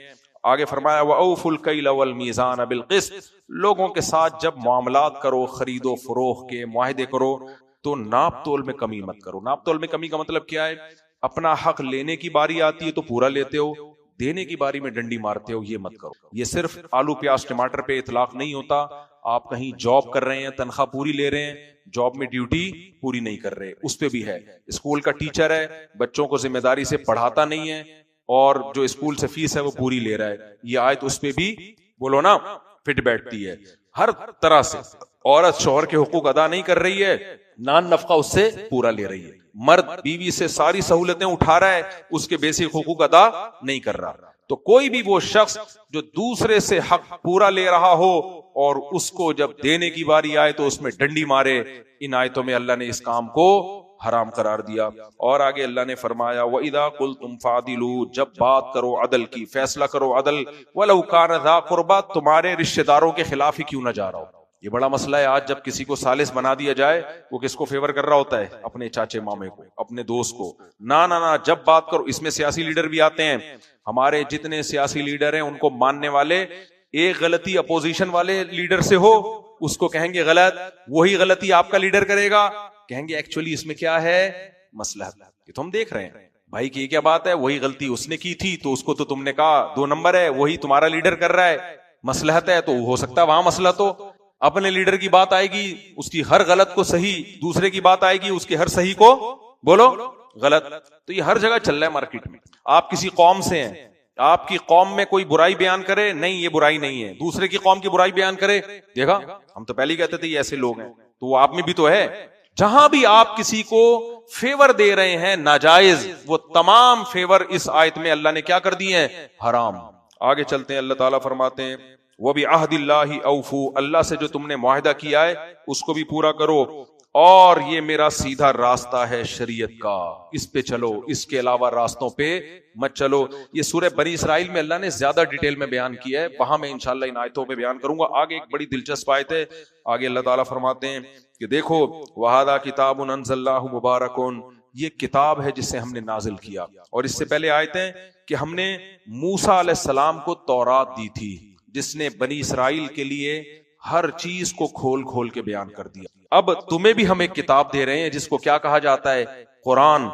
A: آگے فرمایا وَأَوْفُوا الْكَيْلَ وَالْمِيزَانَ بِالْقِسْطِ, لوگوں کے ساتھ جب معاملات کرو, خرید و فروخت کے معاہدے کرو, تو ناپ تول میں کمی مت کرو. ناپ تول میں کمی کا مطلب کیا ہے, اپنا حق لینے کی باری آتی ہے تو پورا لیتے ہو, دینے کی باری میں ڈنڈی مارتے ہو, یہ مت کرو. یہ صرف آلو پیاز ٹماٹر پہ اطلاق نہیں ہوتا, آپ کہیں جاب کر رہے ہیں، تنخواہ پوری لے رہے ہیں، جاب میں ڈیوٹی پوری نہیں کر رہے، اس پہ بھی ہے۔ اسکول کا ٹیچر ہے، بچوں کو ذمہ داری سے پڑھاتا نہیں ہے اور جو اسکول سے فیس ہے وہ پوری لے رہا ہے، یہ آیت اس پہ بھی بولو نا فٹ بیٹھتی ہے۔ ہر طرح سے عورت شوہر کے حقوق ادا نہیں کر رہی ہے، نان نفقہ اس سے پورا لے رہی ہے، مرد بیوی سے ساری سہولتیں اٹھا رہا ہے، اس کے بیسک حقوق ادا نہیں کر رہا۔ تو کوئی بھی وہ شخص جو دوسرے سے حق پورا لے رہا ہو اور اس کو جب دینے کی باری آئے تو اس میں ڈنڈی مارے، ان آیتوں میں اللہ نے اس کام کو حرام قرار دیا۔ اور آگے اللہ نے فرمایا وَإِذَا قُلْتُمْ فَعْدِلُوا، جب بات کرو عدل کی، فیصلہ کرو عدل، وَلَوْ كَانَ ذَا قُرْبَىٰ، تمہارے رشتہ داروں کے خلاف ہی کیوں نہ جا رہا ہو۔ یہ بڑا مسئلہ ہے آج، جب کسی کو ثالث بنا دیا جائے وہ کس کو فیور کر رہا ہوتا ہے؟ اپنے چاچے مامے کو، اپنے دوست کو۔ نہ جب بات کرو، اس میں سیاسی لیڈر بھی آتے ہیں، ہمارے جتنے سیاسی لیڈر ہیں ان کو ماننے والے، ایک غلطی اپوزیشن والے لیڈر سے ہو اس کو کہیں گے غلط، وہی غلطی آپ کا لیڈر کرے گا، کہیں گے ایکچولی اس میں کیا ہے مصلحت۔ یہ تو ہم دیکھ رہے ہیں بھائی کہ یہ کیا بات ہے، وہی غلطی اس نے کی تھی تو اس کو تو تم نے کہا 2 نمبر ہے، وہی تمہارا لیڈر کر رہا ہے، مصلحت ہے تو ہو سکتا ہے وہاں مسئلہ تو اپنے لیڈر کی بات آئے گی اس کی ہر غلط کو صحیح، دوسرے کی بات آئے گی اس کی ہر صحیح کو بولو غلط۔ تو یہ ہر جگہ چل رہا ہے مارکیٹ میں۔ آپ کسی قوم سے ہیں، آپ کی قوم میں کوئی برائی بیان کرے، نہیں یہ برائی نہیں ہے، دوسرے کی قوم کی برائی بیان کرے، دیکھا ہم تو پہلے ہی کہتے تھے یہ ایسے لوگ ہیں، تو وہ آپ میں بھی تو ہے۔ جہاں بھی آپ کسی کو فیور دے رہے ہیں ناجائز، وہ تمام فیور اس آیت میں اللہ نے کیا کر دی ہیں؟ حرام۔ آگے چلتے ہیں، اللہ تعالیٰ فرماتے ہیں وَبِعَهْدِ اللَّهِ أَوْفُوا، اللہ سے جو تم نے معاہدہ کیا ہے اس کو بھی پورا کرو، اور یہ میرا سیدھا راستہ ہے شریعت کا، اس پہ چلو، اس کے علاوہ راستوں پہ مت چلو۔ یہ سورہ بنی اسرائیل میں اللہ نے زیادہ ڈیٹیل میں بیان کیا ہے، وہاں میں انشاءاللہ ان آیتوں میں بیان کروں گا۔ آگے ایک بڑی دلچسپ آیت ہے، آگے اللہ تعالیٰ فرماتے ہیں کہ دیکھو وَهَذَا كِتَابٌ أَنزَلْنَاهُ مُبَارَكٌ، یہ کتاب ہے جسے ہم نے نازل کیا۔ اور اس سے پہلے آیتیں کہ ہم نے موسیٰ علیہ السلام کو تورات دی تھی، جس نے بنی اسرائیل کے لیے ہر چیز کو کھول کھول کے بیان کر دیا۔ اب تمہیں بھی ہم ایک کتاب دے رہے ہیں جس کو کیا کہا جاتا ہے؟ قرآن۔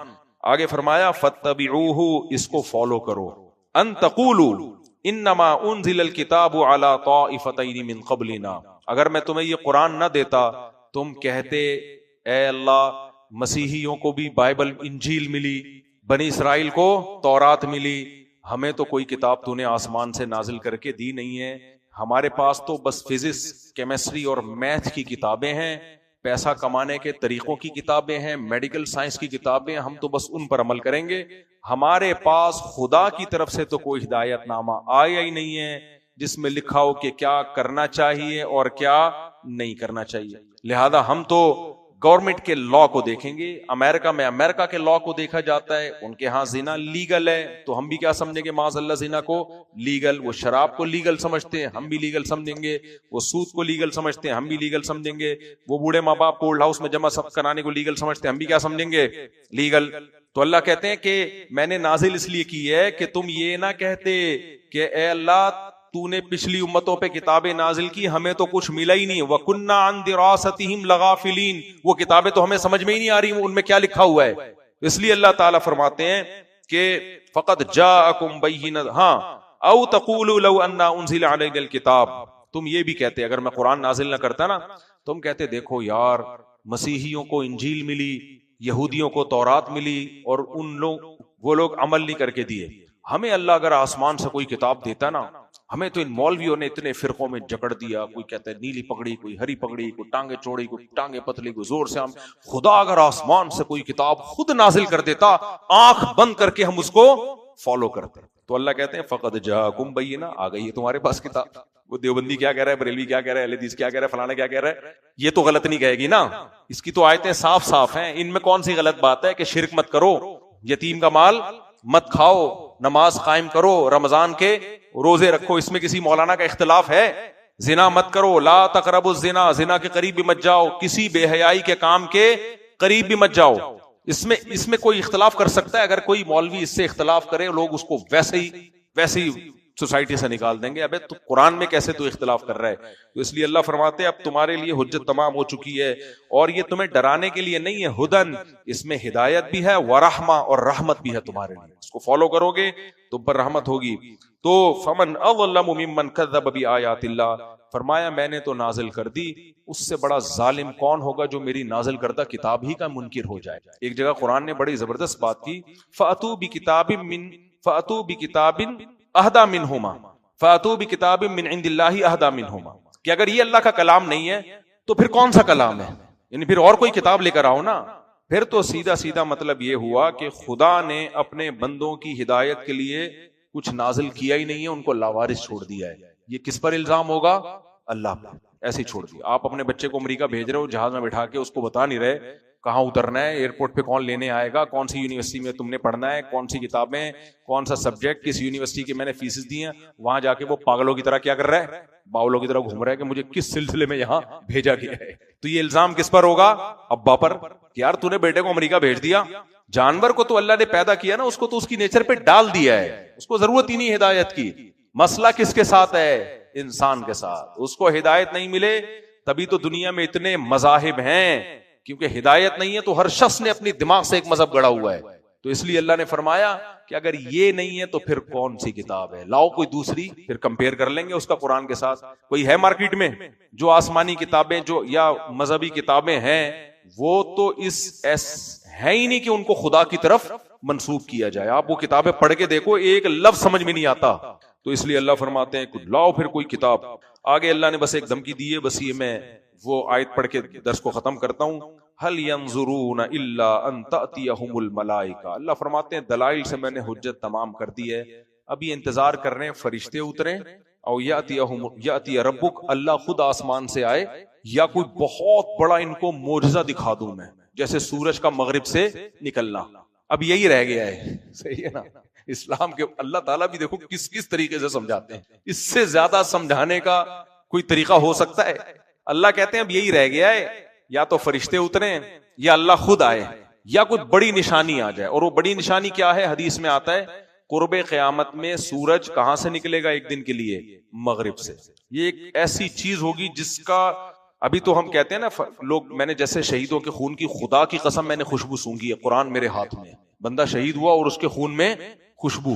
A: آگے فرمایا فَاتَّبِعُوهُ، اس کو فالو کرو، ان تقولوا انما انزل الکتاب علی طائفتین من قبلنا، اگر میں تمہیں یہ قرآن نہ دیتا تم کہتے اے اللہ مسیحیوں کو بھی بائبل انجیل ملی، بنی اسرائیل کو تورات ملی، ہمیں تو کوئی کتاب تو نے آسمان سے نازل کر کے دی نہیں ہے، ہمارے پاس تو بس فزکس، کیمسٹری اور میتھ کی کتابیں ہیں، پیسہ کمانے کے طریقوں کی کتابیں ہیں، میڈیکل سائنس کی کتابیں ہیں، ہم تو بس ان پر عمل کریں گے، ہمارے پاس خدا کی طرف سے تو کوئی ہدایت نامہ آیا ہی نہیں ہے جس میں لکھا ہو کہ کیا کرنا چاہیے اور کیا نہیں کرنا چاہیے۔ لہذا ہم تو گورنمنٹ کے لا کو دیکھیں گے، امریکہ میں امریکہ کے لا کو دیکھا جاتا ہے، ان کے ہاں زنا لیگل ہے، تو ہم بھی کیا سمجھیں گے معاذ اللہ زنا کو لیگل، وہ شراب کو لیگل سمجھتے ہیں ہم بھی لیگل سمجھیں گے، وہ سود کو لیگل سمجھتے ہیں ہم بھی لیگل سمجھیں گے، وہ بوڑھے ماں باپ کو اولڈ ہاؤس میں جمع سب کرانے کو لیگل سمجھتے ہیں ہم بھی کیا سمجھیں گے لیگل۔ تو اللہ کہتے ہیں کہ میں نے نازل اس لیے کی ہے کہ تم یہ نہ کہتے کہ اے اللہ تو نے پچھلی امتوں پہ کتابیں نازل کی ہمیں تو کچھ ملا ہی نہیں، وَكُنَّا عَن دِرَاسَتِهِمْ لَغَافِلِينَ، وہ کتابیں تو ہمیں سمجھ میں ہی نہیں آ رہی ان میں کیا لکھا ہوا ہے۔ اس لیے اللہ تعالیٰ فرماتے ہیں کہ فَقَدْ جَاءَكُمْ بَيِّنَةٌ، ہاں او تقولوا لو انا انزل علینا الکتاب، تم یہ بھی کہتے اگر میں قرآن نازل نہ کرتا نا تم کہتے دیکھو یار مسیحیوں کو انجیل ملی، یہودیوں کو تورات ملی اور وہ لوگ عمل نہیں کر کے دیے، ہمیں اللہ اگر آسمان سے کوئی کتاب دیتا نا، ہمیں تو ان مولویوں نے اتنے فرقوں میں جکڑ دیا، کوئی کہتا ہے نیلی پگڑی، کوئی ہری پگڑی، کوئی ٹانگیں چوڑی، کوئی ٹانگیں پتلی، کوئی زور سے، ہم خدا اگر آسمان سے کوئی کتاب خود نازل کر دیتا آنکھ بند کر کے ہم اس کو فالو کرتے۔ تو اللہ کہتے ہیں فقد جاءکم بینہ، آ گئی ہے تمہارے پاس کتاب، وہ دیوبندی کیا کہہ رہا ہے، بریلوی کیا کہہ رہا ہے، اہل حدیث کیا کہہ رہا ہے، فلانا کیا کہہ رہا ہے، یہ تو غلط نہیں کہے گی نا، اس کی تو آیتیں صاف صاف ہیں، ان میں کون سی غلط بات ہے کہ شرک مت کرو، یتیم کا مال مت کھاؤ، نماز قائم کرو، رمضان کے روزے رکھو، اس میں کسی مولانا کا اختلاف ہے؟ زنا مت کرو، لا تقربوا الزنا، زنا کے قریب بھی مت جاؤ، کسی بے حیائی کے کام کے قریب بھی مت جاؤ، اس میں کوئی اختلاف کر سکتا ہے؟ اگر کوئی مولوی اس سے اختلاف کرے لوگ اس کو ویسے ہی سوسائٹی سے نکال دیں گے. ابے تو قرآن میں کیسے تو اختلاف کر رہا ہے؟ تو اس لیے اللہ فرماتے ہیں اب تمہارے لیے حجت تمام ہو چکی ہے, اور یہ تمہیں ڈرانے کے لیے نہیں ہے, ہدن, اس میں ہدایت بھی ہے, ورحمہ, اور رحمت بھی ہے تمہارے لیے. اس کو فالو کرو گے تم پر رحمت ہوگی. تو فمن اظلم ممن کذب بآیات اللہ, فرمایا میں نے تو نازل کر دی, اس سے بڑا ظالم کون ہوگا جو میری نازل کردہ کتاب ہی کا منکر ہو جائے. ایک جگہ قرآن نے بڑی زبردست بات کی, فأتوا بکتاب اہدا منہما, فاتوا بکتاب من عند اللہ اہدا منہما, کہ اگر یہ اللہ کا کلام نہیں ہے تو پھر کون سا کلام ہے؟ یعنی پھر اور کوئی کتاب لے کر آؤ نا. پھر تو سیدھا سیدھا مطلب یہ ہوا کہ خدا نے اپنے بندوں کی ہدایت کے لیے کچھ نازل کیا ہی نہیں ہے, ان کو لاوارث چھوڑ دیا ہے. یہ کس پر الزام ہوگا؟ اللہ پر. ایسے ہی چھوڑ دیا. آپ اپنے بچے کو امریکہ بھیج رہے ہو, جہاز میں بٹھا کے اس کو بتا نہیں رہے کہاں اترنا ہے, ایئرپورٹ پہ کون لینے آئے گا, کون سی یونیورسٹی میں تم نے پڑھنا ہے, کون سی کتابیں, کون سا سبجیکٹ, کس یونیورسٹی کے میں نے فیسز دی ہیں. وہاں جا کے وہ پاگلوں کی طرح کیا کر رہا ہے؟ باولوں کی طرح گھوم رہا ہے کہ مجھے کس سلسلے میں یہاں بھیجا گیا ہے. تو یہ الزام کس پر ہوگا؟ ابا پر, کہ یار تو نے بیٹے کو امریکہ بھیج دیا. جانور کو تو اللہ نے پیدا کیا نا, اس کو تو اس کی نیچر پہ ڈال دیا ہے, اس کو ضرورت ہی نہیں ہدایت کی. مسئلہ کس کے ساتھ ہے؟ انسان کے ساتھ. اس کو ہدایت نہیں ملے, تبھی تو دنیا میں اتنے مذاہب ہیں, کیونکہ ہدایت نہیں ہے تو ہر شخص نے اپنی دماغ سے ایک مذہب گڑا ہوا ہے. تو اس لیے اللہ نے فرمایا کہ اگر یہ نہیں ہے تو پھر کون سی کتاب ہے؟ لاؤ کوئی دوسری, پھر کمپیئر کر لیں گے اس کا قرآن کے ساتھ. کوئی ہے مارکیٹ میں جو آسمانی کتابیں جو یا مذہبی کتابیں ہیں وہ تو ہے ہی نہیں کہ ان کو خدا کی طرف منسوب کیا جائے. آپ وہ کتابیں پڑھ کے دیکھو, ایک لفظ سمجھ میں نہیں آتا. تو اس لیے اللہ فرماتے ہیں لاؤ پھر کوئی کتاب. آگے اللہ نے بس ایک دھمکی دی ہے, بس یہ میں وہ آیت پڑھ کے درس کو ختم کرتا ہوں. هل ينظرون الا ان تأتيهم الملائکہ, اللہ فرماتے ہیں دلائل سے میں نے حجت تمام کر دی ہے, ابھی انتظار کر رہے ہیں فرشتے اتریں, او یأتی ربک, اللہ خود آسمان سے آئے, یا کوئی بہت بڑا ان کو معجزہ دکھا دوں میں, جیسے سورج کا مغرب سے نکلنا. اب یہی رہ گیا ہے. صحیح ہے نا؟ اسلام کے اللہ تعالیٰ بھی دیکھو کس کس طریقے سے سمجھاتے ہیں, اس سے زیادہ سمجھانے کا کوئی طریقہ ہو سکتا ہے؟ اللہ کہتے ہیں اب یہی رہ گیا ہے, یا تو فرشتے اتریں, یا اللہ خود آئے, یا کوئی بڑی نشانی آ جائے. اور وہ بڑی نشانی کیا ہے؟ حدیث میں آتا ہے قرب قیامت میں سورج کہاں سے نکلے گا ایک دن کے لیے؟ مغرب سے. یہ ایک ایسی چیز ہوگی جس کا ابھی تو ہم کہتے ہیں نا لوگ, میں نے جیسے شہیدوں کے خون کی خدا کی قسم میں نے خوشبو سونگھی ہے, قرآن میرے ہاتھ میں, بندہ شہید ہوا اور اس کے خون میں خوشبو.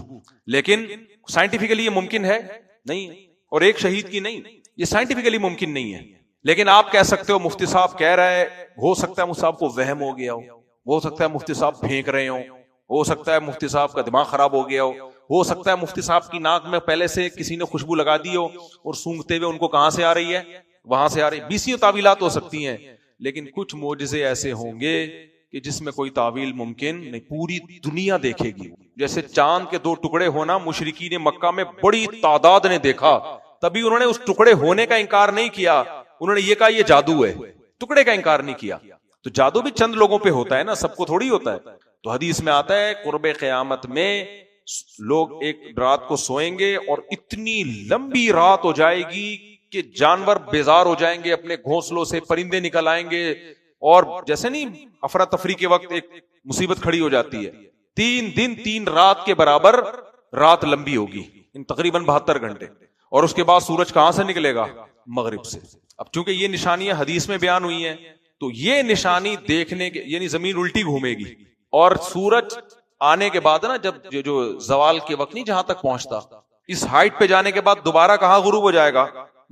A: لیکن سائنٹیفکلی یہ ممکن ہے نہیں, اور ایک شہید کی نہیں, یہ سائنٹیفکلی ممکن نہیں ہے. لیکن آپ کہہ سکتے ہو مفتی صاحب کہہ رہا ہے, ہو سکتا ہے مفتی صاحب کو وہم ہو گیا ہو سکتا ہے مفتی صاحب پھینک رہے ہو سکتا ہے مفتی صاحب کا دماغ خراب ہو گیا ہو سکتا ہے مفتی صاحب کی ناک میں پہلے سے کسی نے خوشبو لگا دی ہو اور سونگتے ہوئے ان کو کہاں سے آ رہی ہے؟ وہاں سے آ رہی. 20 تعویلات ہو سکتی ہیں, لیکن کچھ معجزے ایسے ہوں گے کہ جس میں کوئی تعویل ممکن نہیں. پوری دنیا دیکھے گی. جیسے چاند کے 2 ٹکڑے ہونا مشرکین مکہ میں بڑی تعداد نے دیکھا, تبھی انہوں نے اس ٹکڑے ہونے کا انکار نہیں کیا, انہوں نے یہ کہا یہ جادو ہے, ٹکڑے کا انکار نہیں کیا. تو جادو بھی چند لوگوں پہ ہوتا ہے نا, سب کو تھوڑی ہوتا ہے. تو حدیث میں آتا ہے قرب قیامت میں لوگ ایک رات کو سوئیں گے اور اتنی لمبی رات ہو جائے گی کہ جانور بیزار ہو جائیں گے اپنے گھونسلوں سے, پرندے نکل آئیں گے, اور جیسے نہیں افراتفری کے وقت ایک مصیبت کھڑی ہو جاتی ہے, 3 دن 3 رات کے برابر رات لمبی ہوگی, تقریباً 72 گھنٹے. اور اس کے بعد سورج کہاں سے نکلے گا؟ مغرب سے. اب چونکہ یہ نشانیاں حدیث میں بیان ہوئی ہیں, تو یہ نشانی دیکھنے کے یعنی زمین الٹی گھومے گی, اور سورج آنے کے بعد نا جب جو زوال کے وقت نہیں جہاں تک پہنچتا, اس ہائٹ پہ جانے کے بعد دوبارہ کہاں غروب ہو جائے گا؟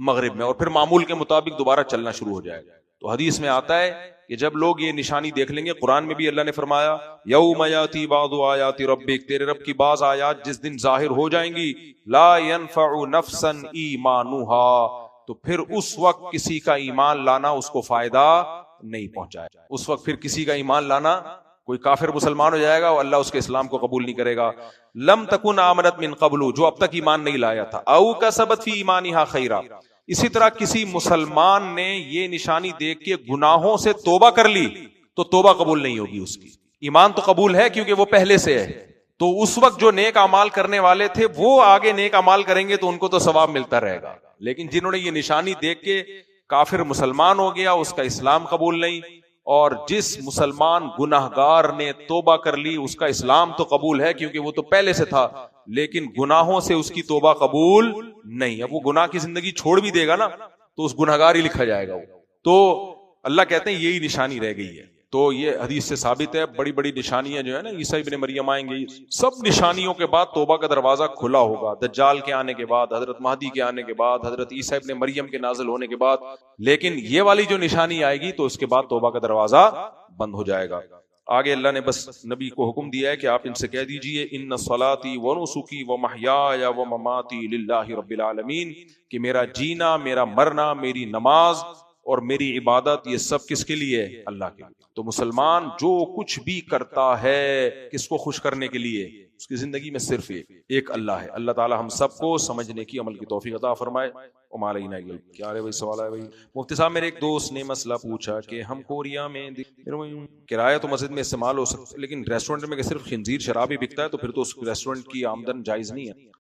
A: مغرب میں, اور پھر معمول کے مطابق دوبارہ چلنا شروع ہو جائے گا. تو حدیث میں آتا ہے کہ جب لوگ یہ نشانی دیکھ لیں گے, قرآن میں بھی اللہ نے فرمایا یوم یاتی بعض آیات ربک, تیرے رب کی بعض آیات جس دن ظاہر ہو جائیں گی, لا ينفع نفسا ایمانها, تو پھر اس وقت کسی کا ایمان لانا اس کو فائدہ نہیں پہنچائے. اس وقت پھر کسی کا ایمان لانا, کوئی کافر مسلمان ہو جائے گا اور اللہ اس کے اسلام کو قبول نہیں کرے گا. لم تکن آمنت من قبل, جو اب تک ایمان نہیں لایا تھا, او کسبت فی ایمانہا خیرا, اسی طرح کسی مسلمان نے یہ نشانی دیکھ کے گناہوں سے توبہ کر لی تو توبہ قبول نہیں ہوگی اس کی. ایمان تو قبول ہے کیونکہ وہ پہلے سے ہے, تو اس وقت جو نیک اعمال کرنے والے تھے وہ آگے نیک اعمال کریں گے تو ان کو تو ثواب ملتا رہے گا. لیکن جنہوں نے یہ نشانی دیکھ کے کافر مسلمان ہو گیا, اس کا اسلام قبول نہیں, اور جس مسلمان گناہگار نے توبہ کر لی اس کا اسلام تو قبول ہے کیونکہ وہ تو پہلے سے تھا, لیکن گناہوں سے اس کی توبہ قبول نہیں. اب وہ گناہ کی زندگی چھوڑ بھی دے گا نا تو اس گنہگار ہی لکھا جائے گا وہ. تو اللہ کہتے ہیں یہی نشانی رہ گئی ہے. تو یہ حدیث سے ثابت ہے بڑی بڑی نشانیاں جو ہے نا عیسیٰ ابن مریم آئیں گے, سب نشانیوں کے بعد توبہ کا دروازہ کھلا ہوگا. دجال کے آنے کے بعد, حضرت مہدی کے آنے کے بعد, حضرت عیسیٰ ابن مریم کے نازل ہونے کے بعد. لیکن یہ والی جو نشانی آئے گی تو اس کے بعد توبہ کا دروازہ بند ہو جائے گا. آگے اللہ نے بس نبی کو حکم دیا ہے کہ آپ ان سے کہہ دیجئے ان صلاتی و نسکی و محیای و مماتی للہ رب العالمین, کہ میرا جینا, میرا مرنا, میری نماز اور میری عبادت یہ سب کس کے لیے؟ اللہ کے لیے. تو مسلمان جو کچھ بھی کرتا ہے کس کو خوش کرنے کے لیے؟ اس کی زندگی میں صرف ایک اللہ ہے. اللہ تعالی ہم سب کو سمجھنے کی, عمل کی توفیق عطا فرمائے. کیا ہے بھائی سوال ہے بھائی؟ مفتی صاحب میرے ایک دوست نے مسئلہ پوچھا کہ ہم کوریا میں کرایہ تو مسجد میں استعمال ہو سکتا ہے لیکن ریسٹورنٹ میں صرف خنزیر شراب ہی بکتا ہے تو پھر تو اس ریسٹورنٹ کی آمدن جائز نہیں ہے.